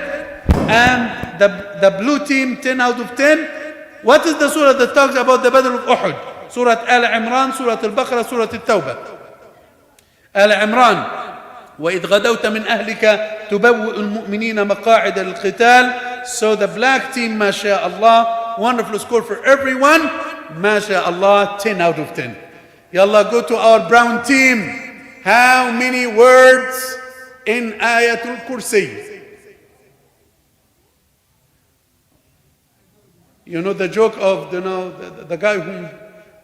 and the blue team 10 out of 10. What is the surah that talks about the battle of Uhud? Surah Al Imran, Surah Al Baqarah, Surah Al Tawbah. Al Imran, وإذ غدوت من أهلك تبوئ المؤمنين مقاعد للقتال. So the black team, mashallah, wonderful score for everyone. MashaAllah, 10 out of 10. Yalla, go to our brown team. How many words in Ayatul Kursi? You know the joke of the guy whom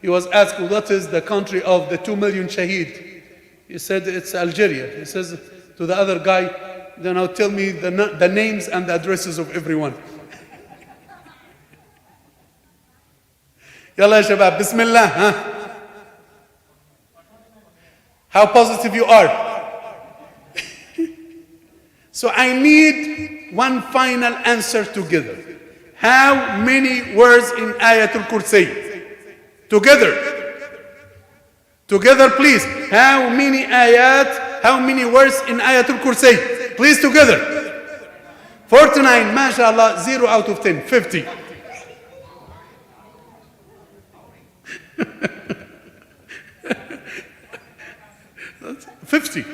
he was asked, what is the country of the 2 million shaheed? He said it's Algeria. He says to the other guy, tell me the names and the addresses of everyone. Yalla shabab, bismillah. How positive you are. So I need one final answer together. How many words in Ayatul Kursi? Together. Together, please. How many ayat, how many words in Ayatul Kursi? Please, together. 49, mashallah, 0 out of 10, 50. 50.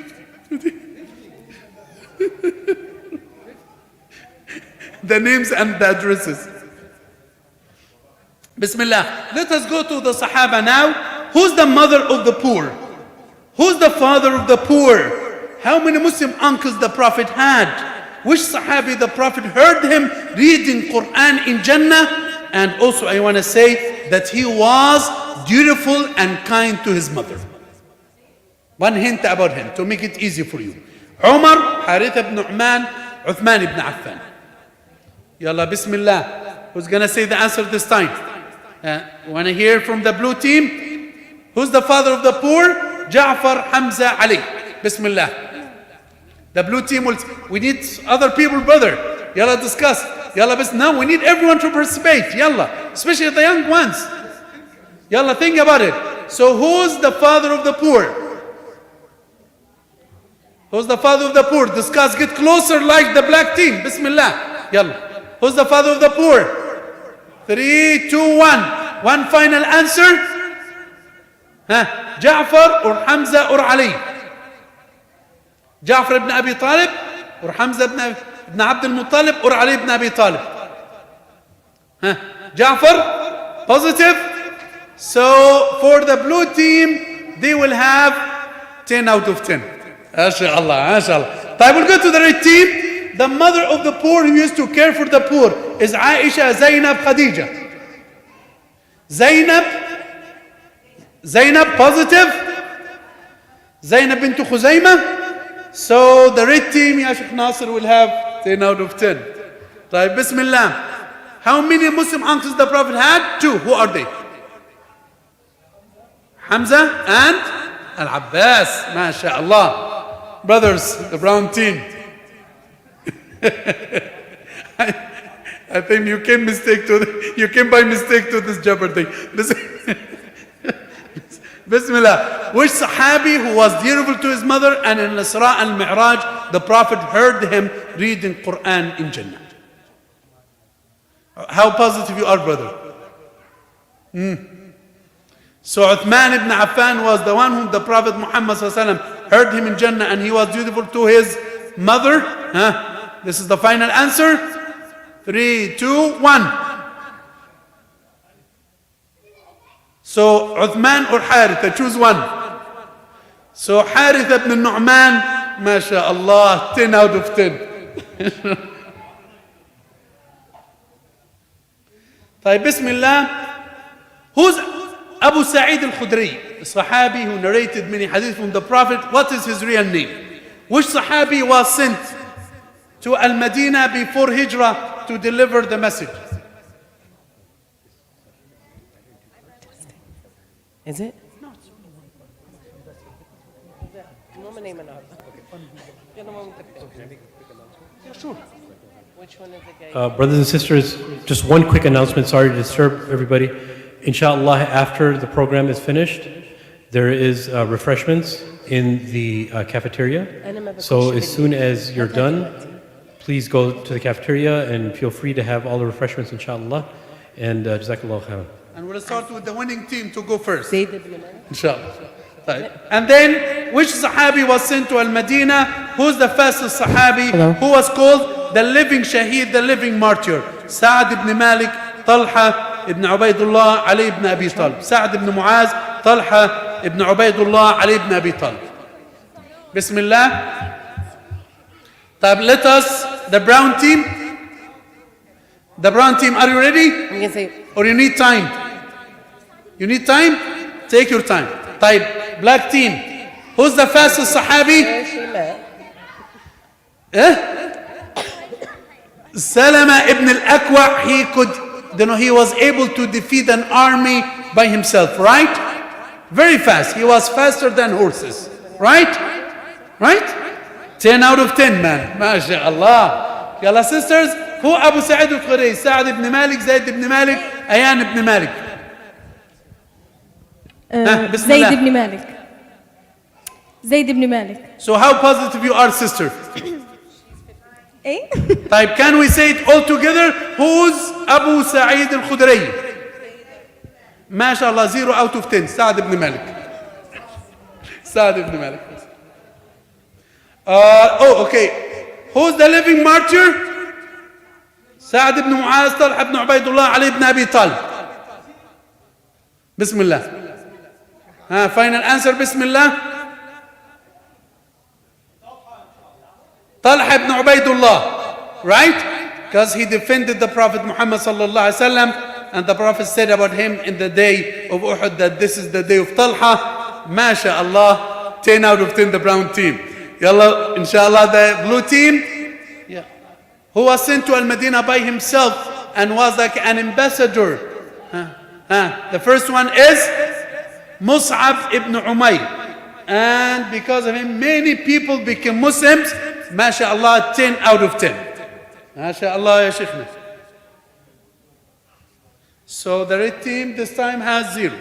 The names and the addresses. Bismillah. Let us go to the Sahaba now. Who's the mother of the poor? Who's the father of the poor? How many Muslim uncles the Prophet had? Which Sahabi the Prophet heard him reading Quran in Jannah? And also I want to say that he was dutiful and kind to his mother. One hint about him to make it easy for you. Umar, Haritha ibn Uthman, Uthman ibn Affan. Yalla, bismillah. Who's going to say the answer this time? Want to hear from the blue team? Who's the father of the poor? Ja'far, Hamza, Ali. Bismillah. The blue team will... We need other people, brother. Yalla, discuss. Yalla, now we need everyone to participate. Yalla. Especially the young ones. Yalla, think about it. So who's the father of the poor? Who's the father of the poor? Discuss. Get closer like the black team. Bismillah. Yalla. Who's the father of the poor? 3, 2, 1. One final answer. Ja'far or Hamza or Ali? Ja'far ibn Abi Talib or Hamza ibn Abd al-Muttalib or Ali ibn Abi Talib? Ja'far? Positive? So for the blue team, they will have 10 out of 10. MashaAllah, MashaAllah. I will go to the red team. The mother of the poor who used to care for the poor is Aisha, Zainab, Khadija. Zainab, positive? Zainab bint Khuzaymah? So the red team, Ya Sheikh Nasser, will have 10 out of 10. Right, Bismillah. How many Muslim uncles the Prophet had? 2. Who are they? Hamza and Al-Abbas. MashaAllah. Brothers, the brown team. I think you came by mistake to this jeopardy. Bismillah. Which Sahabi who was dutiful to his mother, and in Isra and Mi'raj, the Prophet heard him reading Quran in Jannah. How positive you are, brother. So Uthman ibn Affan was the one whom the Prophet Muhammad ﷺ heard him in Jannah, and he was dutiful to his mother. This is the final answer. 3, 2, 1. So Uthman or Haritha, choose one. So Haritha ibn Nu'man, MashaAllah, 10 out of 10. طيب, Bismillah. Who's Abu Sa'id al-Khudri, the Sahabi who narrated many hadith from the Prophet? What is his real name? Which Sahabi was sent to Al-Madinah before Hijrah to deliver the message? Is it? Sure. Which one is the guy? Brothers and sisters, just one quick announcement. Sorry to disturb everybody. Inshallah, after the program is finished, there is refreshments in the cafeteria. So as soon as you're done, please go to the cafeteria and feel free to have all the refreshments, inshallah. And Jazakallah khairan. And we'll start with the winning team to go first. Zayd ibn Malik. Inshallah. Right. And then, which Sahabi was sent to Al-Madinah? Who's the fastest Sahabi? Who was called the living Shaheed, the living martyr? Sa'ad ibn Malik, Talha ibn Ubaidullah, Ali ibn Abi Talib. Sa'ad ibn Muaz, Talha ibn Ubaidullah, Ali ibn Abi Talib. Bismillah. Let us, the brown team. The brown team, are you ready? I'm going to say, Or you need time? You need time? Take your time. Type, black team. Who's the fastest Sahabi? where she met? Salama ibn al-Akwa, he was able to defeat an army by himself, right? Very fast. He was faster than horses, right? Right? 10 out of 10, man. MashaAllah. Yalla sisters, who Abu Sa'id al-Khudri? Sa'ad ibn Malik, Zayd ibn Malik, Ayan ibn Malik. زيد بن مالك. زيد بن مالك. So how positive you are, sister? إيه؟ Type, can we say it all together? Who's Abu Sa'id al-Khudri? MashaAllah, 0 out of 10. Sa'ad ibn Malik. Sa'ad ibn Malik. Okay. Who's the living martyr? Sa'ad ibn Mu'az, Talha ibn Ubaidullah, Ali ibn Abi Talib. Bismillah. Final answer, Bismillah. Talha ibn Ubaidullah, right? Because he defended the Prophet Muhammad sallallahu alaihi wasallam, and the Prophet said about him in the day of Uhud that this is the day of Talha. MashaAllah, 10 out of 10 the brown team. Yalla, inshallah, the blue team, who was sent to Al-Madinah by himself and was like an ambassador. The first one is Mus'ab ibn Umayr. And because of him, many people became Muslims. MashaAllah, 10 out of 10. MashaAllah, ya Shaykhna. So the red team this time has 0.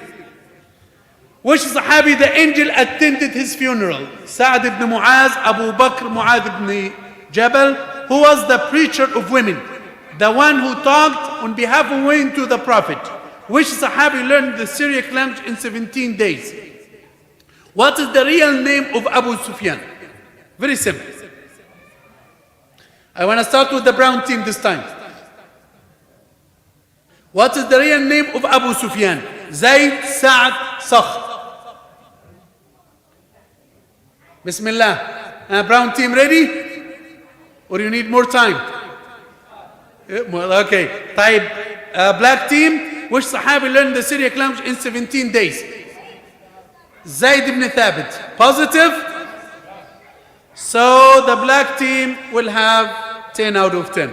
Which Sahabi the angel attended his funeral? Sa'ad ibn Mu'az, Abu Bakr, Mu'adh ibn Jabal, who was the preacher of women, the one who talked on behalf of women to the Prophet. Which Sahabi learned the Syriac language in 17 days? What is the real name of Abu Sufyan? Very simple. I want to start with the brown team this time. What is the real name of Abu Sufyan? Zayd, Sa'ad, Sakhr. Bismillah. Brown team ready? Or you need more time? Okay. Type black team. Which Sahabi learned the Syriac language in 17 days? Zayd ibn Thabit. Positive? So the black team will have 10 out of 10.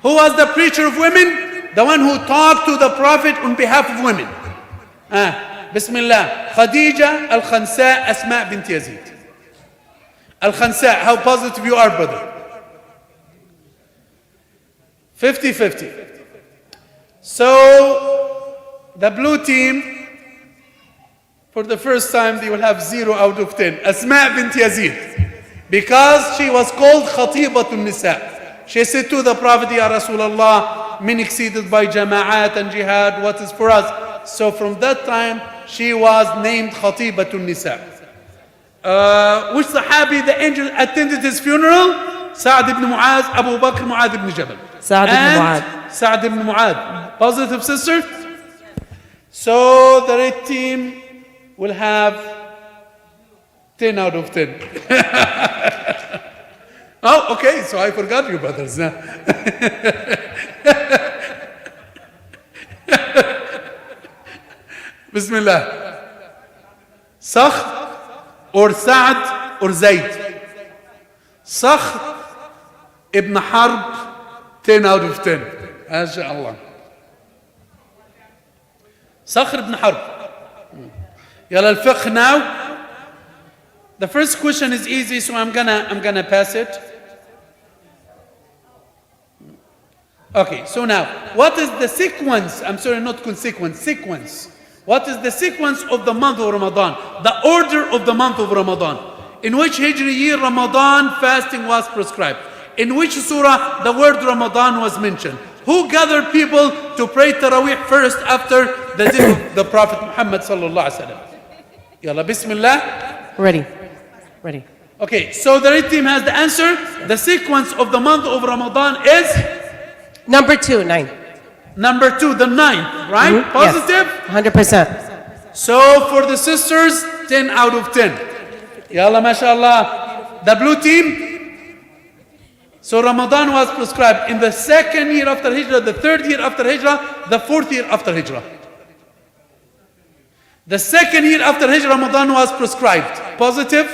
Who was the preacher of women? The one who talked to the Prophet on behalf of women. Bismillah. Khadija al-Khansa Asma bint Yazid. Al-Khansa, how positive you are, brother? 50-50. So, the blue team, For the first time, they will have 0 out of 10. Asma bint Yazid. Because she was called Khatibatun Nisa. She said to the Prophet, Ya Rasulullah, men exceeded by jama'at and jihad, what is for us? So from that time, she was named Khatibatun Nisa. Which Sahabi, the angel attended his funeral? Sa'd ibn Mu'az, Abu Bakr, Mu'adh ibn Jabal. Sa'd ibn Mu'adh. Sa'd ibn Mu'adh. Positive, sister? So the red team will have 10 out of 10. Oh, okay, so I forgot you, brothers. Bismillah. Sakh or Sa'd or Zayd? Sakh ibn Harb, 10 out of 10. MashaAllah. Sakhr ibn Harb. Yalla al-fiqh now. The first question is easy, so I'm gonna pass it. Okay, so now, what is the sequence? I'm sorry, not consequence, sequence. What is the sequence of the month of Ramadan? The order of the month of Ramadan. In which Hijri year Ramadan fasting was prescribed? In which surah the word Ramadan was mentioned? Who gathered people to pray Taraweeh first after the death of the Prophet Muhammad sallallahu alaihi wasallam? Yalla, Bismillah. Ready. Ready. Okay, so the red team has the answer. The sequence of the month of Ramadan is? Number 2, 9. Number 2, the 9th, right? Mhm, Positive? Yes, 100%. So for the sisters, 10 out of 10. Yalla, mashallah. The blue team? So Ramadan was prescribed in the 2nd year after Hijrah, the 3rd year after Hijrah, the 4th year after Hijrah. The 2nd year after Hijrah, Ramadan was prescribed. Positive?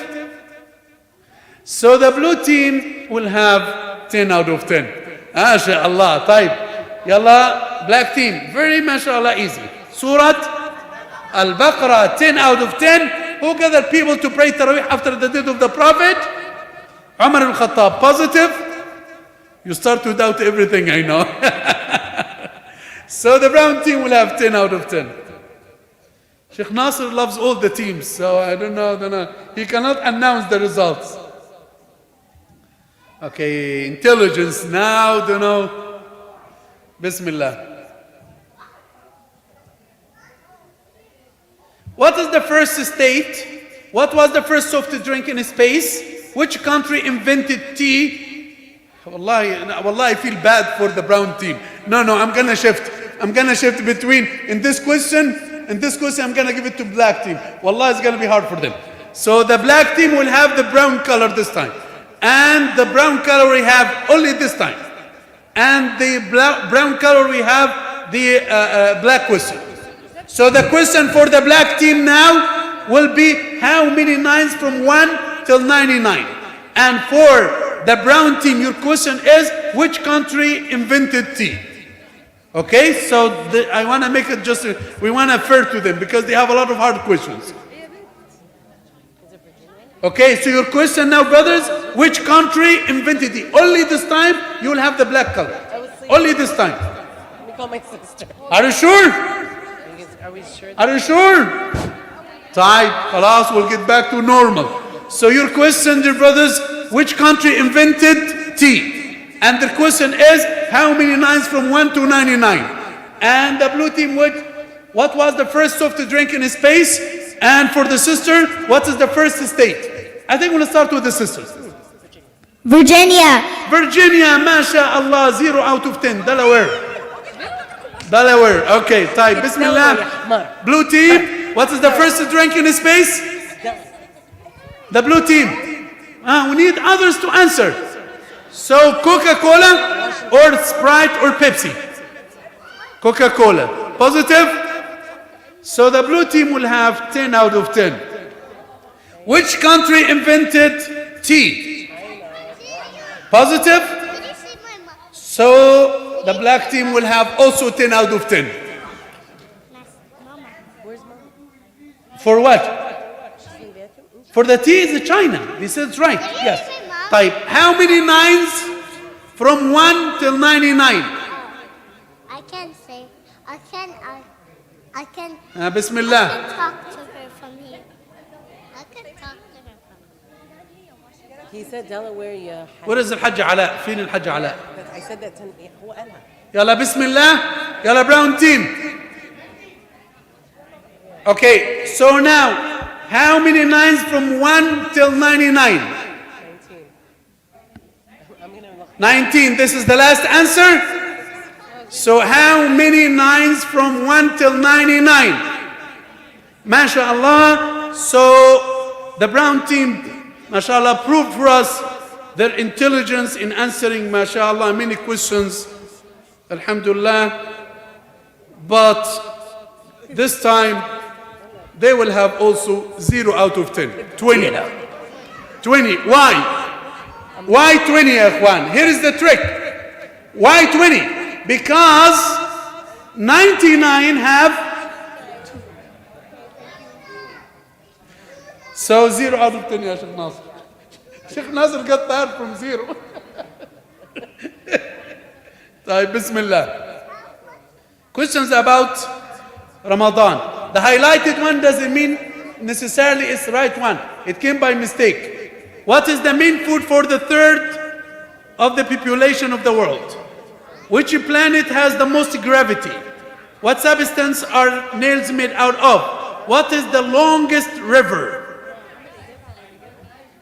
So the blue team will have 10 out of 10. MashaAllah. Type. Yalla, black team. Very mashallah easy. Surah Al-Baqarah, 10 out of 10. Who gathered people to pray Taraweeh after the death of the Prophet? Umar al-Khattab. Positive? You start to doubt everything, I know. So the brown team will have 10 out of 10. Sheikh Nasser loves all the teams, so I don't know. He cannot announce the results. Okay, intelligence now, don't know. Bismillah. What is the first state? What was the first soft drink in space? Which country invented tea? Wallahi, I feel bad for the brown team. No, I'm gonna shift. I'm gonna shift between, in this question, I'm gonna give it to black team. Wallah, it's gonna be hard for them. So the black team will have the brown color this time. And the brown color we have only this time. And the brown color we have the black question. So the question for the black team now will be how many 9s from 1 till 99. And for the brown team, your question is which country invented tea? Okay, so I want to make it just, we want to fair to them because they have a lot of hard questions. Okay, so your question now, brothers, which country invented tea? Only this time you will have the black color. Only this time. Let me call my sister. Are you sure? Are we sure? Are you sure? Type, khalas, we'll get back to normal. So your question, dear brothers, which country invented tea? And the question is, how many 9s from 1 to 99? And the blue team, what was the first soft drink in space? And for the sister, what is the first state? I think we'll start with the sisters. Virginia. Virginia, mashallah, 0 out of 10. Delaware. Okay, type. Bismillah. Blue team, what is the first drink in space? The blue team. We need others to answer. So Coca-Cola or Sprite or Pepsi? Coca-Cola. Positive? So the blue team will have 10 out of 10. Which country invented tea? Positive? So the black team will have also 10 out of 10. For what? For the tea is China. This is right. Yes. Type. How many 9s from 1 till 99? I can say, I can Bismillah. talk to her from here. I can talk to her from here. He said Delaware يا Where is الحج علاء? فين الحج علاء؟ I said that هو قالها. يلا بسم الله. يلا brown team. Okay, so now, how many nines from 1 till 99? 19. I'm going to look. 19, this is the last answer. So how many nines from 1 till 99? MashaAllah. So the brown team, MashaAllah, proved for us their intelligence in answering, MashaAllah, many questions. Alhamdulillah. But this time, they will have also 0 out of 10. 20. 20. Why? Why 20, ya ikhwan? Here is the trick. Why 20? Because 99 have. So 0 out of 10, ya Sheikh Nasr. Sheikh Nasr got tired from 0. طيب, Bismillah. Questions about Ramadan. The highlighted one doesn't mean necessarily it's the right one. It came by mistake. What is the main food for the third of the population of the world? Which planet has the most gravity? What substance are nails made out of? What is the longest river?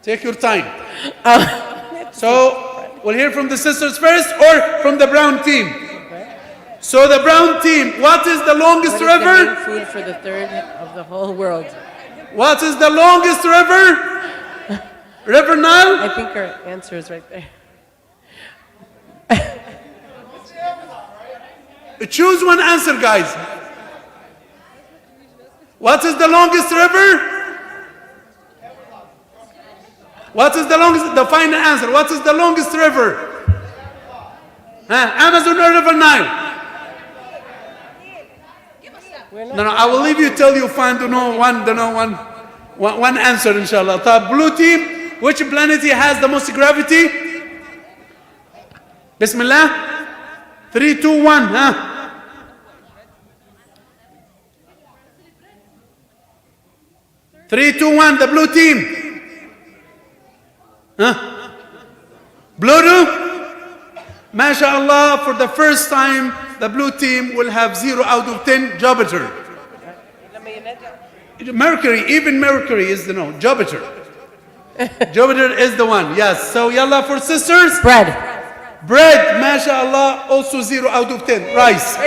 Take your time. So, we'll hear from the sisters first or from the brown team? So the brown team, what is the longest What is the main river? food for the third of the whole world? What is the longest river? River Nile? I think our answer is right there. Choose one answer, guys. What is the longest river? What is the longest? The final answer. What is the longest river? Amazon or River Nile? No, I will leave you till you find one answer, inshallah. The blue team, which planet has the most gravity? Bismillah. 3, 2, 1. 3, 2, 1. The blue team. Blue do? MashaAllah, for the first time, the blue team will have 0 out of 10. Jupiter. Mercury, even Mercury is the no. Jupiter. Jupiter is the one. Yes. So yalla for sisters. Bread. Bread, MashaAllah, also 0 out of 10. Rice.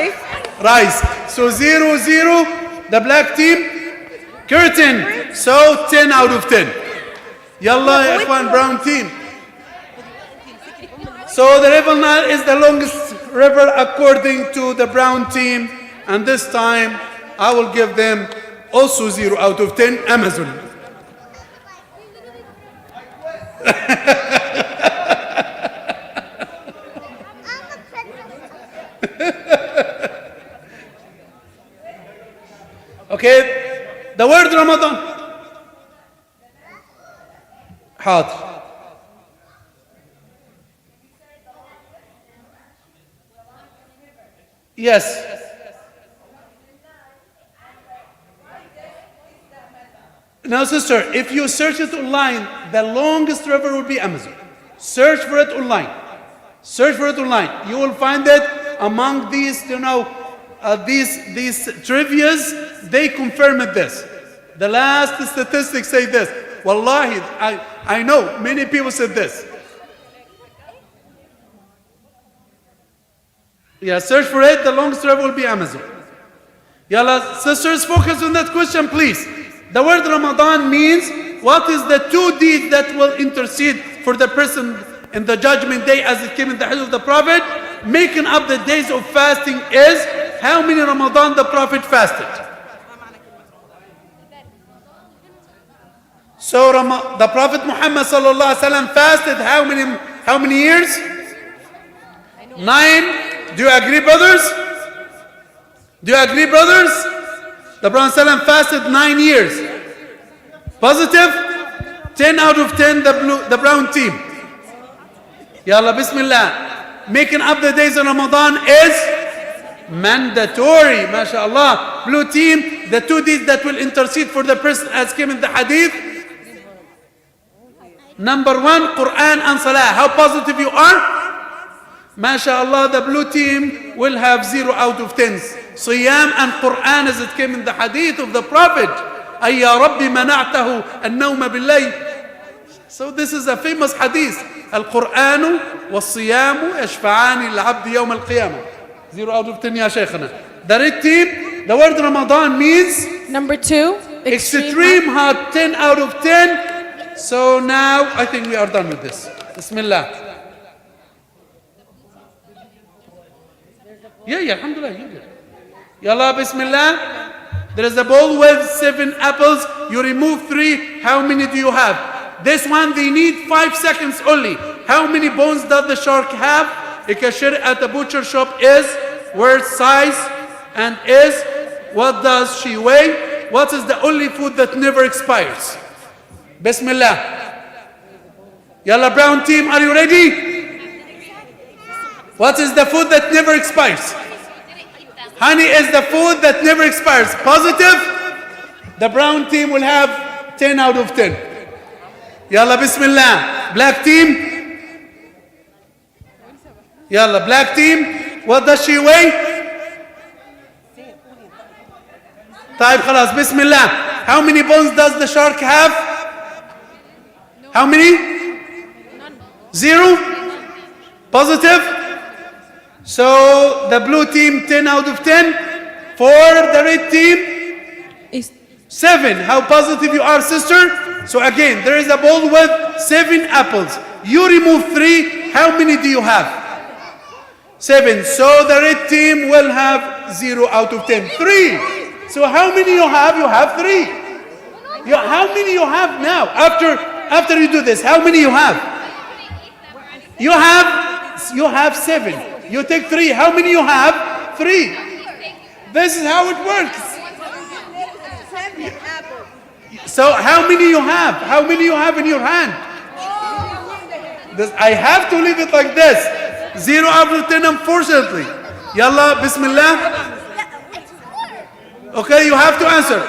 Rice. So 0, 0. The black team. Curtain. So 10 out of 10. Yalla, ikhwan, brown team. So the River Nile is the longest river according to the brown team. And this time, I will give them also 0 out of 10. Amazon. Okay, the word Ramadan. حاضر. Yes. Now, sister, if you search it online, the longest river will be Amazon. Search for it online. Search for it online. You will find that among these, these trivias, they confirm this. The last statistics say this. Wallahi, I know many people said this. Yeah, search for it. The longest river will be Amazon. Yalla, sisters, focus on that question, please. The word Ramadan means what is the 2 deeds that will intercede for the person in the judgment day, as it came in the hadith of the Prophet. Making up the days of fasting is how many Ramadan the Prophet fasted. So the Prophet Muhammad sallallahu alaihi wasallam fasted how many years? 9. Do you agree, brothers? Do you agree, brothers? The Prophet ﷺ fasted 9 years. Positive? 10 out of 10, the brown team. Yalla, Bismillah. Making up the days of Ramadan is Mandatory, mashallah. Blue team, the two deeds that will intercede for the person as came in the hadith. Number one, Quran and Salah. How positive you are? MashaAllah, the blue team will have 0 out of 10. Siyam and Quran, as it came in the hadith of the Prophet. Ay ya Rabbi mana'tahu an-nawma billayl. So this is a famous hadith. Al-Qur'anu was-siyamu yashfa'ani lil-'abdi yawm al-qiyamah. 0 out of 10 ya Shaykhana. The red team, the word Ramadan means Number 2. extreme hot, 10 out of 10. So now I think we are done with this. Bismillah. Yeah, alhamdulillah. Yalla, bismillah. There is a bowl with 7 apples. You remove 3. How many do you have? This one, they need 5 seconds only. How many bones does the shark have? A cashier at a butcher shop is, where size, and is, what does she weigh? What is the only food that never expires? Bismillah. Yalla, brown team, are you ready? What is the food that never expires? Honey is the food that never expires. Positive? The brown team will have 10 out of 10. Yalla, bismillah. Black team? Yalla, black team. What does she weigh? Type khalas, bismillah. How many bones does the shark have? How many? 0? Positive? So the blue team 10 out of 10. For the red team Is 7. How positive you are, sister? So again, there is a bowl with 7 apples. You remove 3. How many do you have? 7. So the red team will have 0 out of 10. 3. So how many you have? You have 3. How many you have now? After you do this, how many you have? You have 7. You take 3. How many you have? 3. This is how it works. So how many you have? How many you have in your hand? I have to leave it like this. 0 out of 10, unfortunately. Yalla, bismillah. Okay, you have to answer.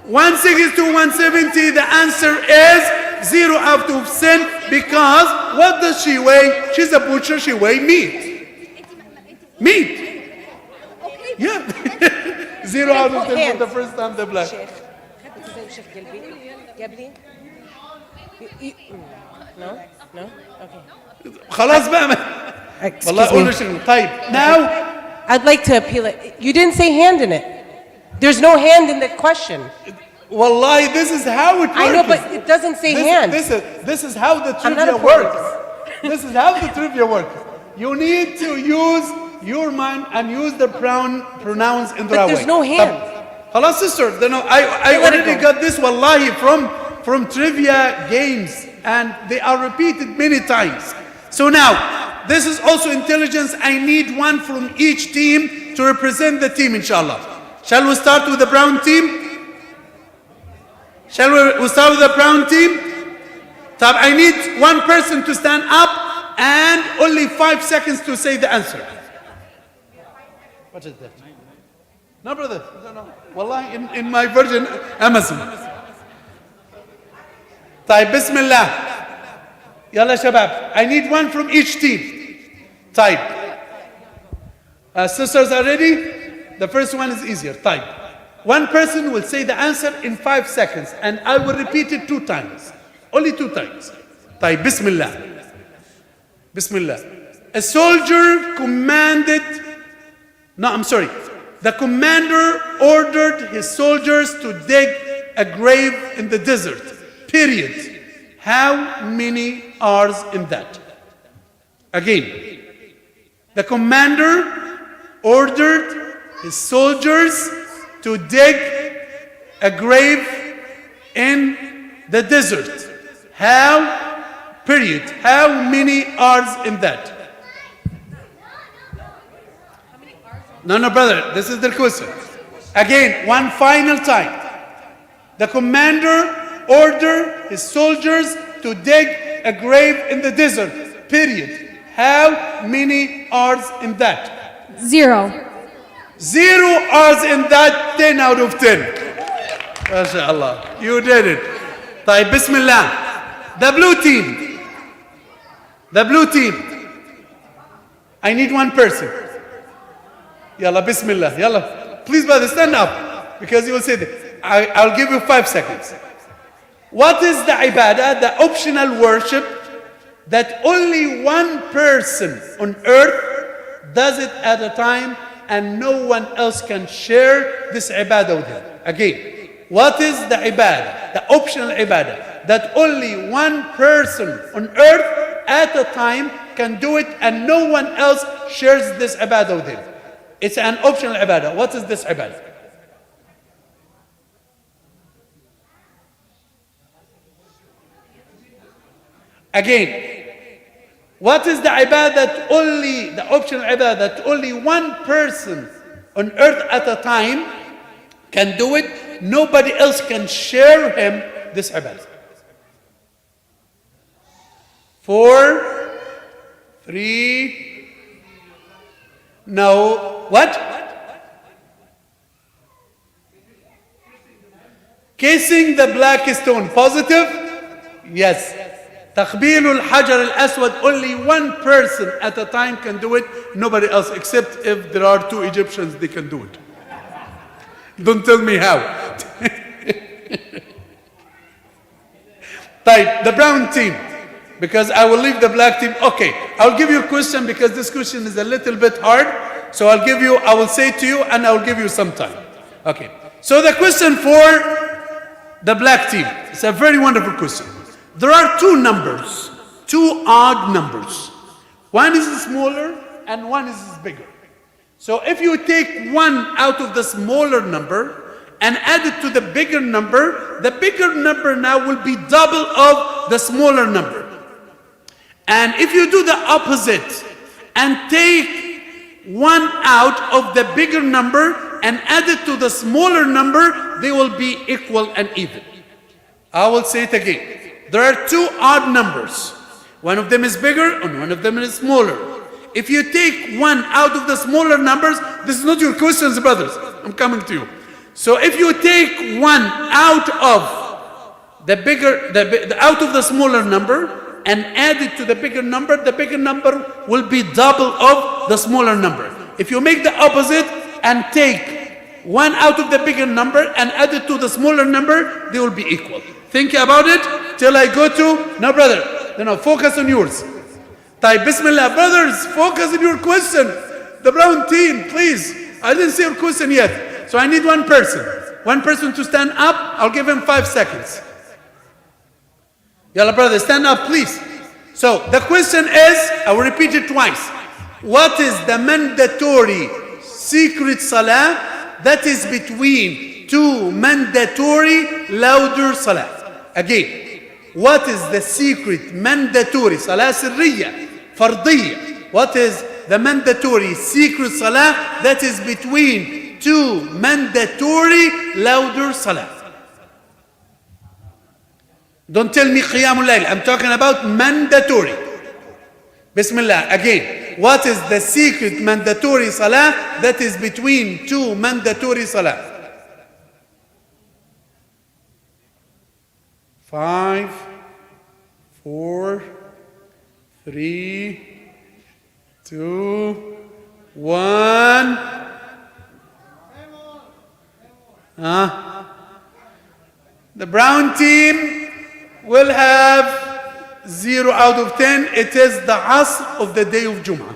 160 to 170, the answer is 0 out of 10, because what does she weigh? She's a butcher, she weighs meat. Meat. Yeah. 0 out of 10 for the first time, the black. No? No? Okay. خلاص بقى. والله Excuse قول me. شيء. طيب. Now, I'd like to appeal it. You didn't say hand in it. There's no hand in the question. wallahi, this is how it works. I know, but it doesn't say hand. This is how the I'm not trivia a works. This is how the trivia works. You need to use your mind and use the pronouns in the But right way. there's no hand. Hello, sister. I Let it already go. got this, wallahi, from trivia games, and they are repeated many times. So now, this is also intelligence. I need one from each team to represent the team, inshallah. Shall we start with the brown team? Shall we start with the brown team? Tab, I need one person to stand up and only 5 seconds to say the answer. What is that? No, brother. No. Wallahi, in my version, Amazon. طيب, Bismillah. Yalla shabab. I need one from each team. Type. Sisters are ready? The first one is easier. Type. One person will say the answer in 5 seconds, and I will repeat it 2 times. Only 2 times. Type. Bismillah. Bismillah. A soldier commanded. No, I'm sorry. The commander ordered his soldiers to dig a grave in the desert. Period. How many R's in that? Again. The commander ordered his soldiers to dig a grave in the desert. How, period. How many R's in that? No, brother, this is the question. Again, one final time. The commander ordered his soldiers to dig a grave in the desert. Period. How many R's in that? 0. 0 R's in that 10 out of 10. MashaAllah. You did it. طيب, Bismillah. The blue team. The blue team. I need one person. Yalla, Bismillah. Yalla. Please, brother, stand up. Because you will say that. I'll give you 5 seconds. What is the ibadah, the optional worship, that only one person on earth does it at a time and no one else can share this ibadah with him? Again, what is the ibadah, the optional ibadah, that only one person on earth at a time can do it and no one else shares this ibadah with him? It's an optional ibadah. What is this ibadah? Again, what is the ibadah that only, the optional ibadah that only one person on earth at a time can do it, nobody else can share him this ibadah? 4, 3, no, what? Kissing the black stone, positive? Yes. Taqbilul Hajar al-Aswad, only one person at a time can do it, nobody else, except if there are 2 Egyptians, they can do it. Don't tell me how. Right, the brown team, because I will leave the black team. Okay, I'll give you a question because this question is a little bit hard. So I will say to you and I'll give you some time. Okay, so the question for the black team, it's a very wonderful question. There are 2 numbers, 2 odd numbers. One is smaller and one is bigger. So if you take one out of the smaller number and add it to the bigger number now will be double of the smaller number. And if you do the opposite and take one out of the bigger number and add it to the smaller number, they will be equal and even. I will say it again. There are 2 odd numbers. One of them is bigger and one of them is smaller. If you take one out of the smaller numbers, this is not your questions, brothers. I'm coming to you. So if you take one out of the out of the smaller number and add it to the bigger number will be double of the smaller number. If you make the opposite and take one out of the bigger number and add it to the smaller number, they will be equal. Think about it till I go to, no brother, no, focus on yours. Type Bismillah, brothers, focus on your question. The brown team, please. I didn't say your question yet. So I need one person to stand up. I'll give him 5 seconds. Yalla brother, stand up please. So the question is, I will repeat it twice. What is the mandatory secret salah that is between 2 mandatory louder salah? Again, what is the secret mandatory salah sirriya, fardiyya? What is the mandatory secret salah that is between 2 mandatory louder salah? Don't tell me qiyamul layl. I'm talking about mandatory. Bismillah. Again, what is the secret mandatory salah that is between 2 mandatory salah? 5, 4, 3, 2, 1. The brown team will have 0 out of 10. It is the Asr of the day of Jum'ah.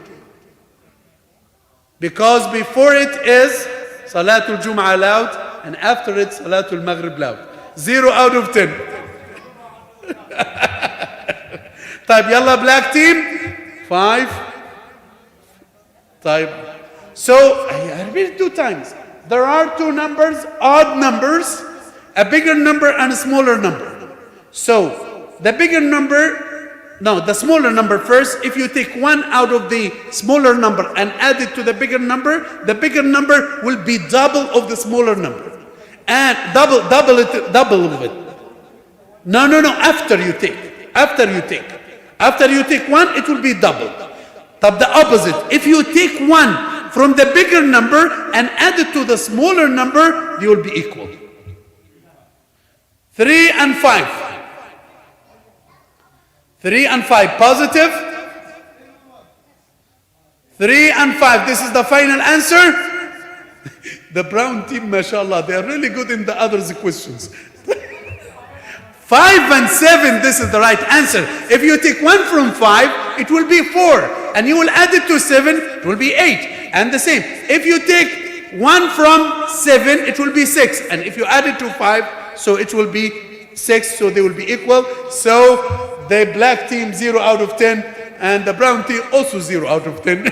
Because before it is Salatul Jum'ah loud and after it Salatul Maghrib loud. 0 out of 10. Type Yalla black team. 5. Type. So I repeat it 2 times. There are 2 numbers, odd numbers, a bigger number and a smaller number. So the bigger number, no, the smaller number first. If you take one out of the smaller number and add it to the bigger number will be double of the smaller number. And double of it. No, after you take one, it will be double. The opposite. If you take one from the bigger number and add it to the smaller number, they will be equal. 3 and 5. 3 and 5, positive. 3 and 5, this is the final answer. The brown team, mashallah, they are really good in the others questions. 5 and 7, this is the right answer. If you take 1 from 5, it will be 4. And you will add it to 7, it will be 8. And the same, if you take 1 from 7, it will be 6. And if you add it to 5, so it will be 6, so they will be equal. So the black team 0 out of 10, and the brown team also 0 out of 10.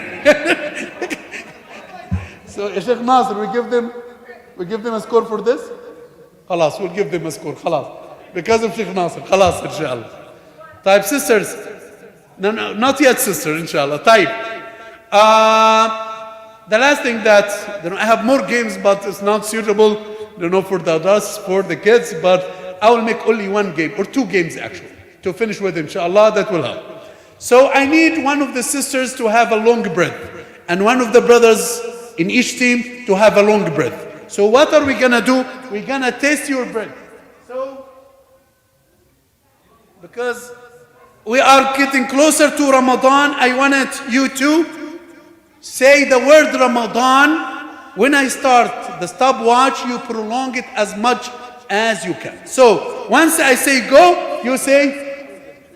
So Sheikh Nasr, we give them a score for this? Khalas, we'll give them a score, khalas. Because of Sheikh Nasr, khalas, inshallah. Type sisters. No, not yet sister, inshallah. Type. The last thing that, I have more games, but it's not suitable, for the adults, for the kids, but I will make only 1 game, or 2 games actually, to finish with, inshallah, that will help. So I need one of the sisters to have a long breath, and one of the brothers in each team to have a long breath. So what are we gonna do? We're gonna test your breath. So, because we are getting closer to Ramadan, I wanted you to say the word Ramadan. When I start the stopwatch, you prolong it as much as you can. So once I say go, you say,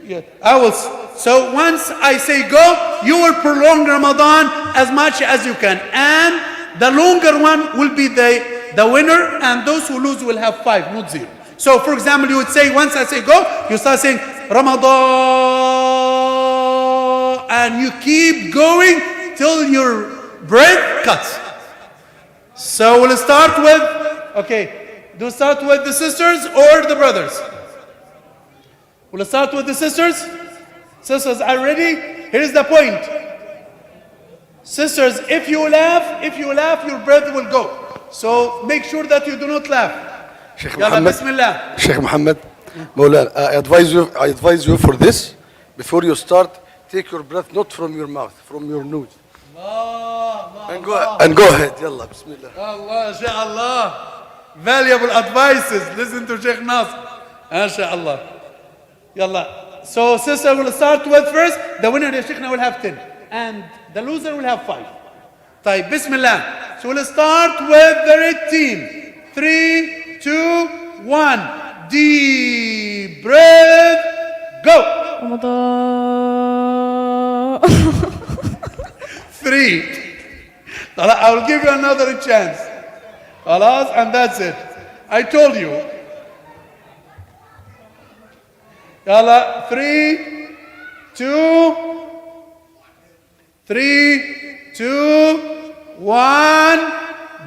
yeah, I will. So once I say go, you will prolong Ramadan as much as you can. And the longer one will be the winner, and those who lose will have 5, not 0. So for example, you would say, once I say go, you start saying Ramadan, and you keep going till your breath cuts. So we'll start with, okay, do we start with the sisters or the brothers? We'll start with the sisters. Sisters, are you ready? Here's the point. Sisters, if you laugh, your breath will go. So make sure that you do not laugh. Sheikh Yalla, Muhammad, Bismillah. Sheikh Muhammad, Mawlana, I advise you for this. Before you start, take your breath not from your mouth, from your nose. And go ahead. Yalla, Bismillah. Allah, Sha'Allah. Valuable advices. Listen to Sheikh Nasr. MashaAllah. Yalla. So sister will start with first. The winner, the Sheikhna, will have 10. And the loser will have 5. طيب, Bismillah. So we'll start with the red team. 3, 2, 1. Deep breath. Go. Ramadan. 3. I will give you another chance. Alas, and that's it. I told you. Yalla, 3, 2, 1.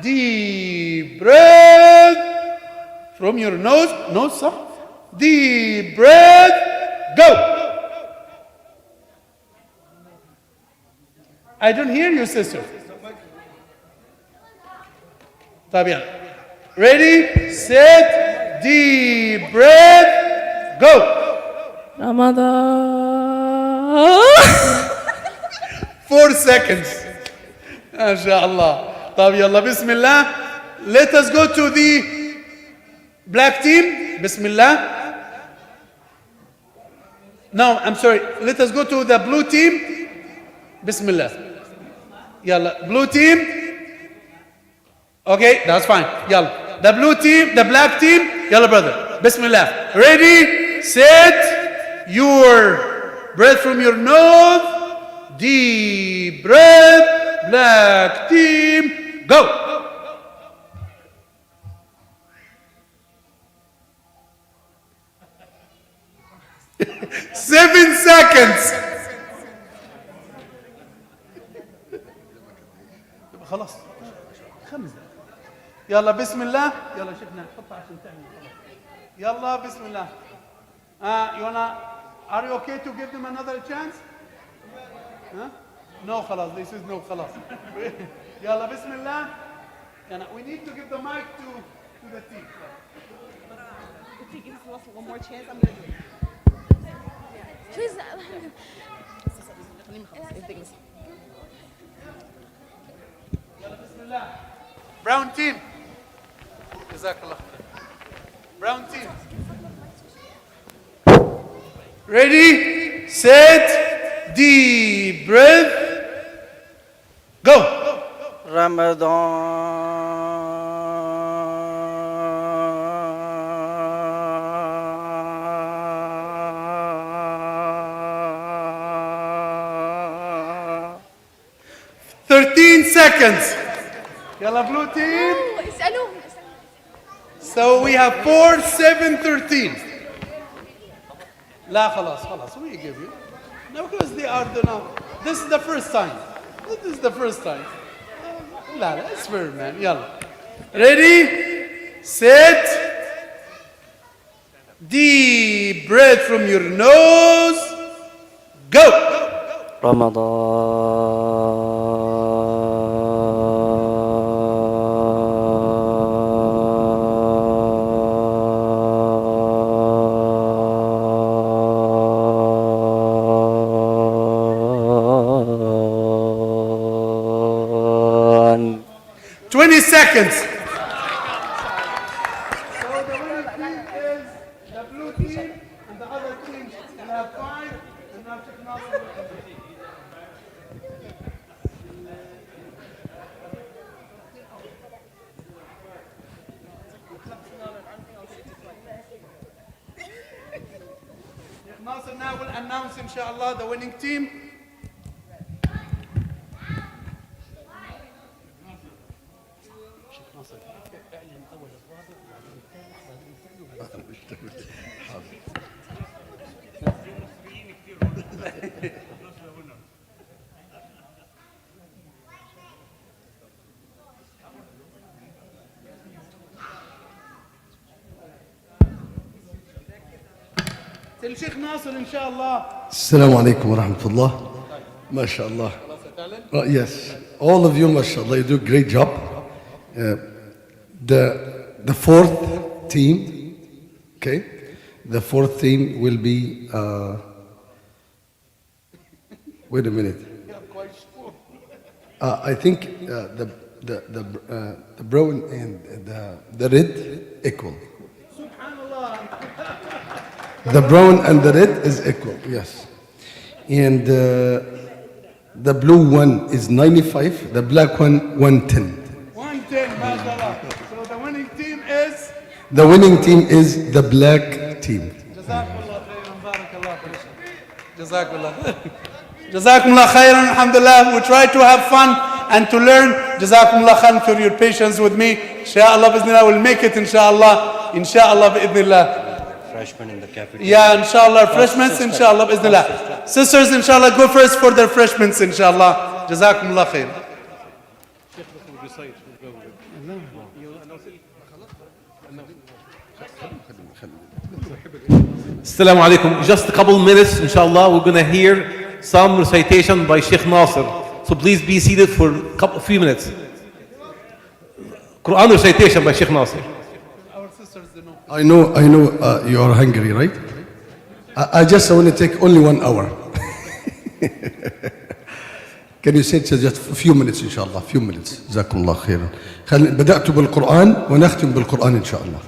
Deep breath from your nose. Nose, sir. Deep breath. Go. I don't hear you, sister. طيب, ready, set, deep breath, go. Ramadan. 4 seconds. MashaAllah. طيب, yalla, Bismillah. Let us go to the black team. Bismillah. No, I'm sorry. Let us go to the blue team. Bismillah. Yalla, blue team. Okay, that's fine. Yalla. The blue team, the black team. Yalla, brother. Bismillah. Ready, set, your breath from your nose. Deep breath. Black team. Go. Seven seconds. خلاص 5 دقائق. يلا بسم الله. يلا شيخنا حطها عشان تعمل. يلا بسم الله. Are you okay to give them another chance? Huh? No, خلاص. This is no, خلاص. يلا بسم الله. We need to give the mic to the team. If he gives us one more chance, I'm going to do it. Please. Brown team. Jazakallah. Brown team. Ready, set, deep breath, go. Ramadan. 13 seconds. Yalla blue team. So we have 4, 7, 13. لا خلاص we give you. No, because they are the now. This is the first time. This is the first time. لا it's fair man. يلا. Ready, set, deep breath from your nose, go. Ramadan. 20 seconds. So the winning team is the blue team, and the other team will have 5, and now Sheikh Nasser will have 8. Sheikh Nasser now will announce, inshallah, the winning team. الشيخ ناصر إن شاء الله. السلام عليكم ورحمة الله. ما شاء الله. Yes, all of you, mashallah, you do a great job. The fourth team, okay, the fourth team will be. Wait a minute. I think the brown and the red equal. The brown and the red is equal, yes. And the blue one is 95, the black one 110. 110, mashallah. So the winning team is. The winning team is the black team. Jazakumullah khairan, barakallah fiik. Jazakumullah. Jazakumullah khairan, alhamdulillah. We try to have fun and to learn. Jazakumullah khairan for your patience with me. Inshallah, bismillah, we'll make it, inshallah. Inshallah, bi'idhnillah. Freshmen in the cafeteria. Yeah, inshallah, freshmen, inshallah, bi'idhnillah. Sisters, inshallah, go first for their freshmen, inshallah. Jazakumullah khair. Assalamu alaikum. Just a couple minutes, inshallah, we're going to hear some recitation by Sheikh Nasser. So please be seated for a few minutes. Quran recitation by Sheikh Nasser. I know you are hungry, right? I just want to take only 1 hour. Can you say just a few minutes, inshallah, few minutes. جزاكم الله خيرا. بدأت بالقرآن ونختم بالقرآن إن شاء الله.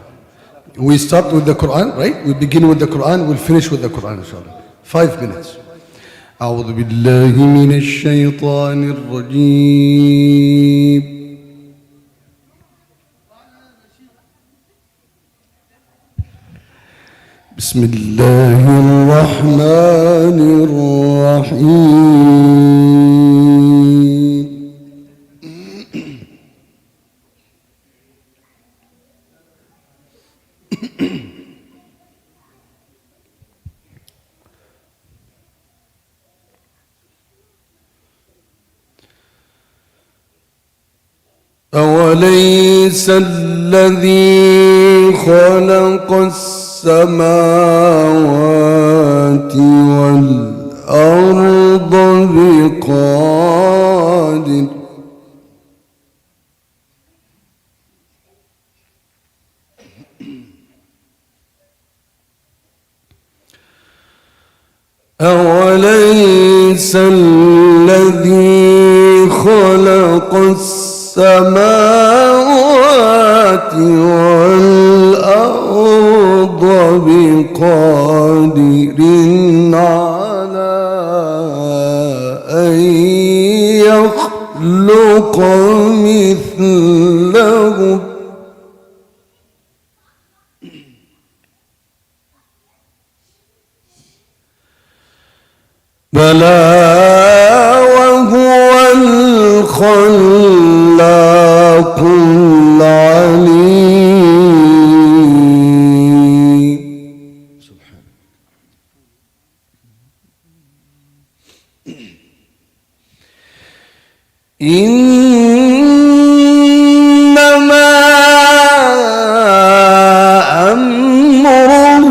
We start with the Quran, right? We begin with the Quran, we'll finish with the Quran, inshallah. 5 minutes. أعوذ بالله من الشيطان الرجيم. بسم الله الرحمن الرحيم. أوليس الذي خلق السماوات والأرض بقادر أوليس الذي خلق السماوات السماوات والأرض بقادر على أن يخلق مثلهم بلى وهو الخلاق العليم. إنما أمره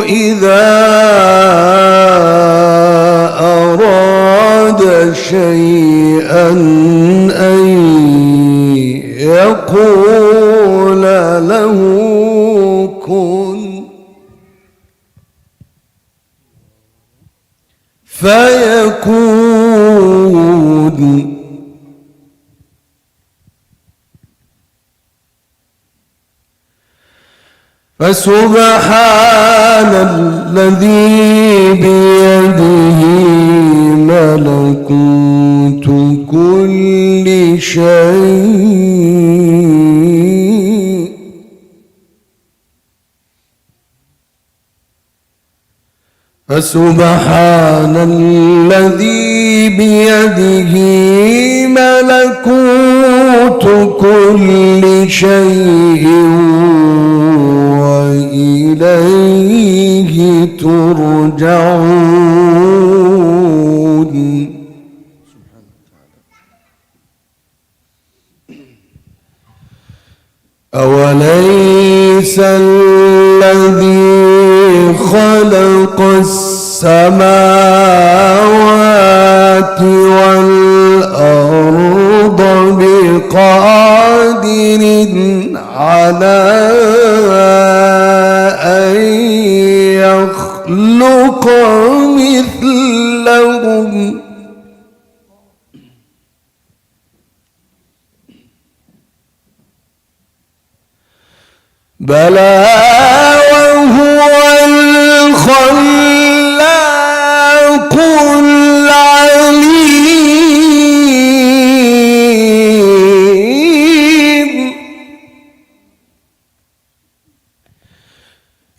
إذا أراد شيئا أن يقول له كن فيكون. فسبحان الذي بيده ملكوت كل شيء فسبحان الذي بيده ملكوت كل شيء وإليه ترجعون. أوليس الذي خلق السماوات والأرض بقادر على أن يخلق مثلهم بلى وهو الخلاق العليم.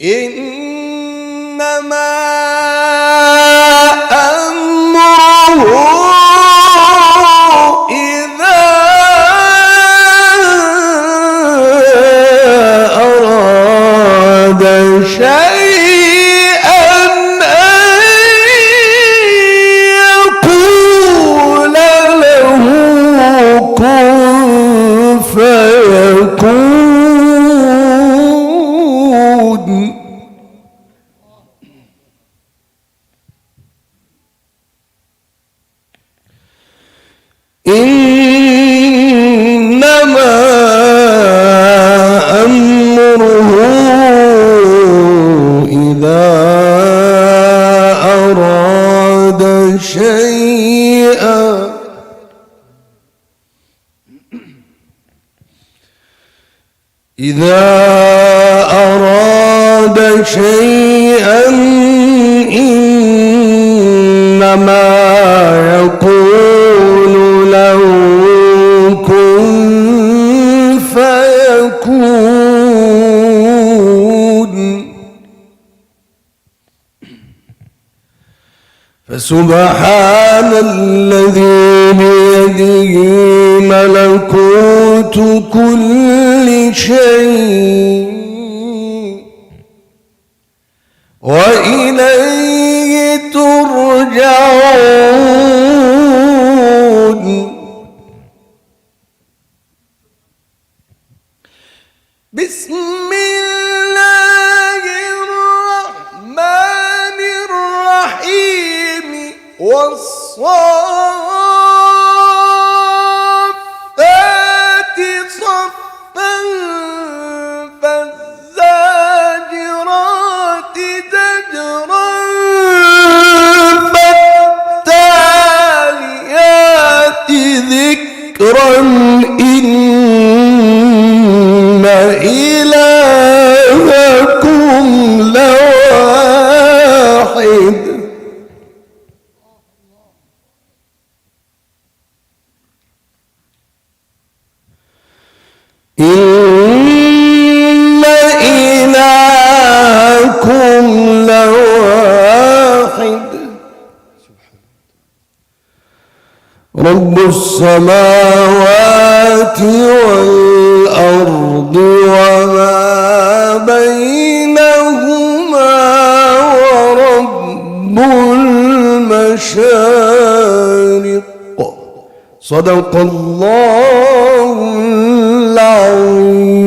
إنما أمره إذا أراد شيئا أن يقول له كن فيكون. إنما أمره إذا أراد شيئا إنما يقول له كن فيكون. فسبحان الذي بيده ملكوت كل شيء وإليه ترجعون. بسم الله الرحمن الرحيم والصافات صفا فالزاجرات زجرا فالتاليات إن إلهكم لواحد إن إلهكم لواحد رب السماوات والأرض وما بينهما ورب المشارق صدق الله العظيم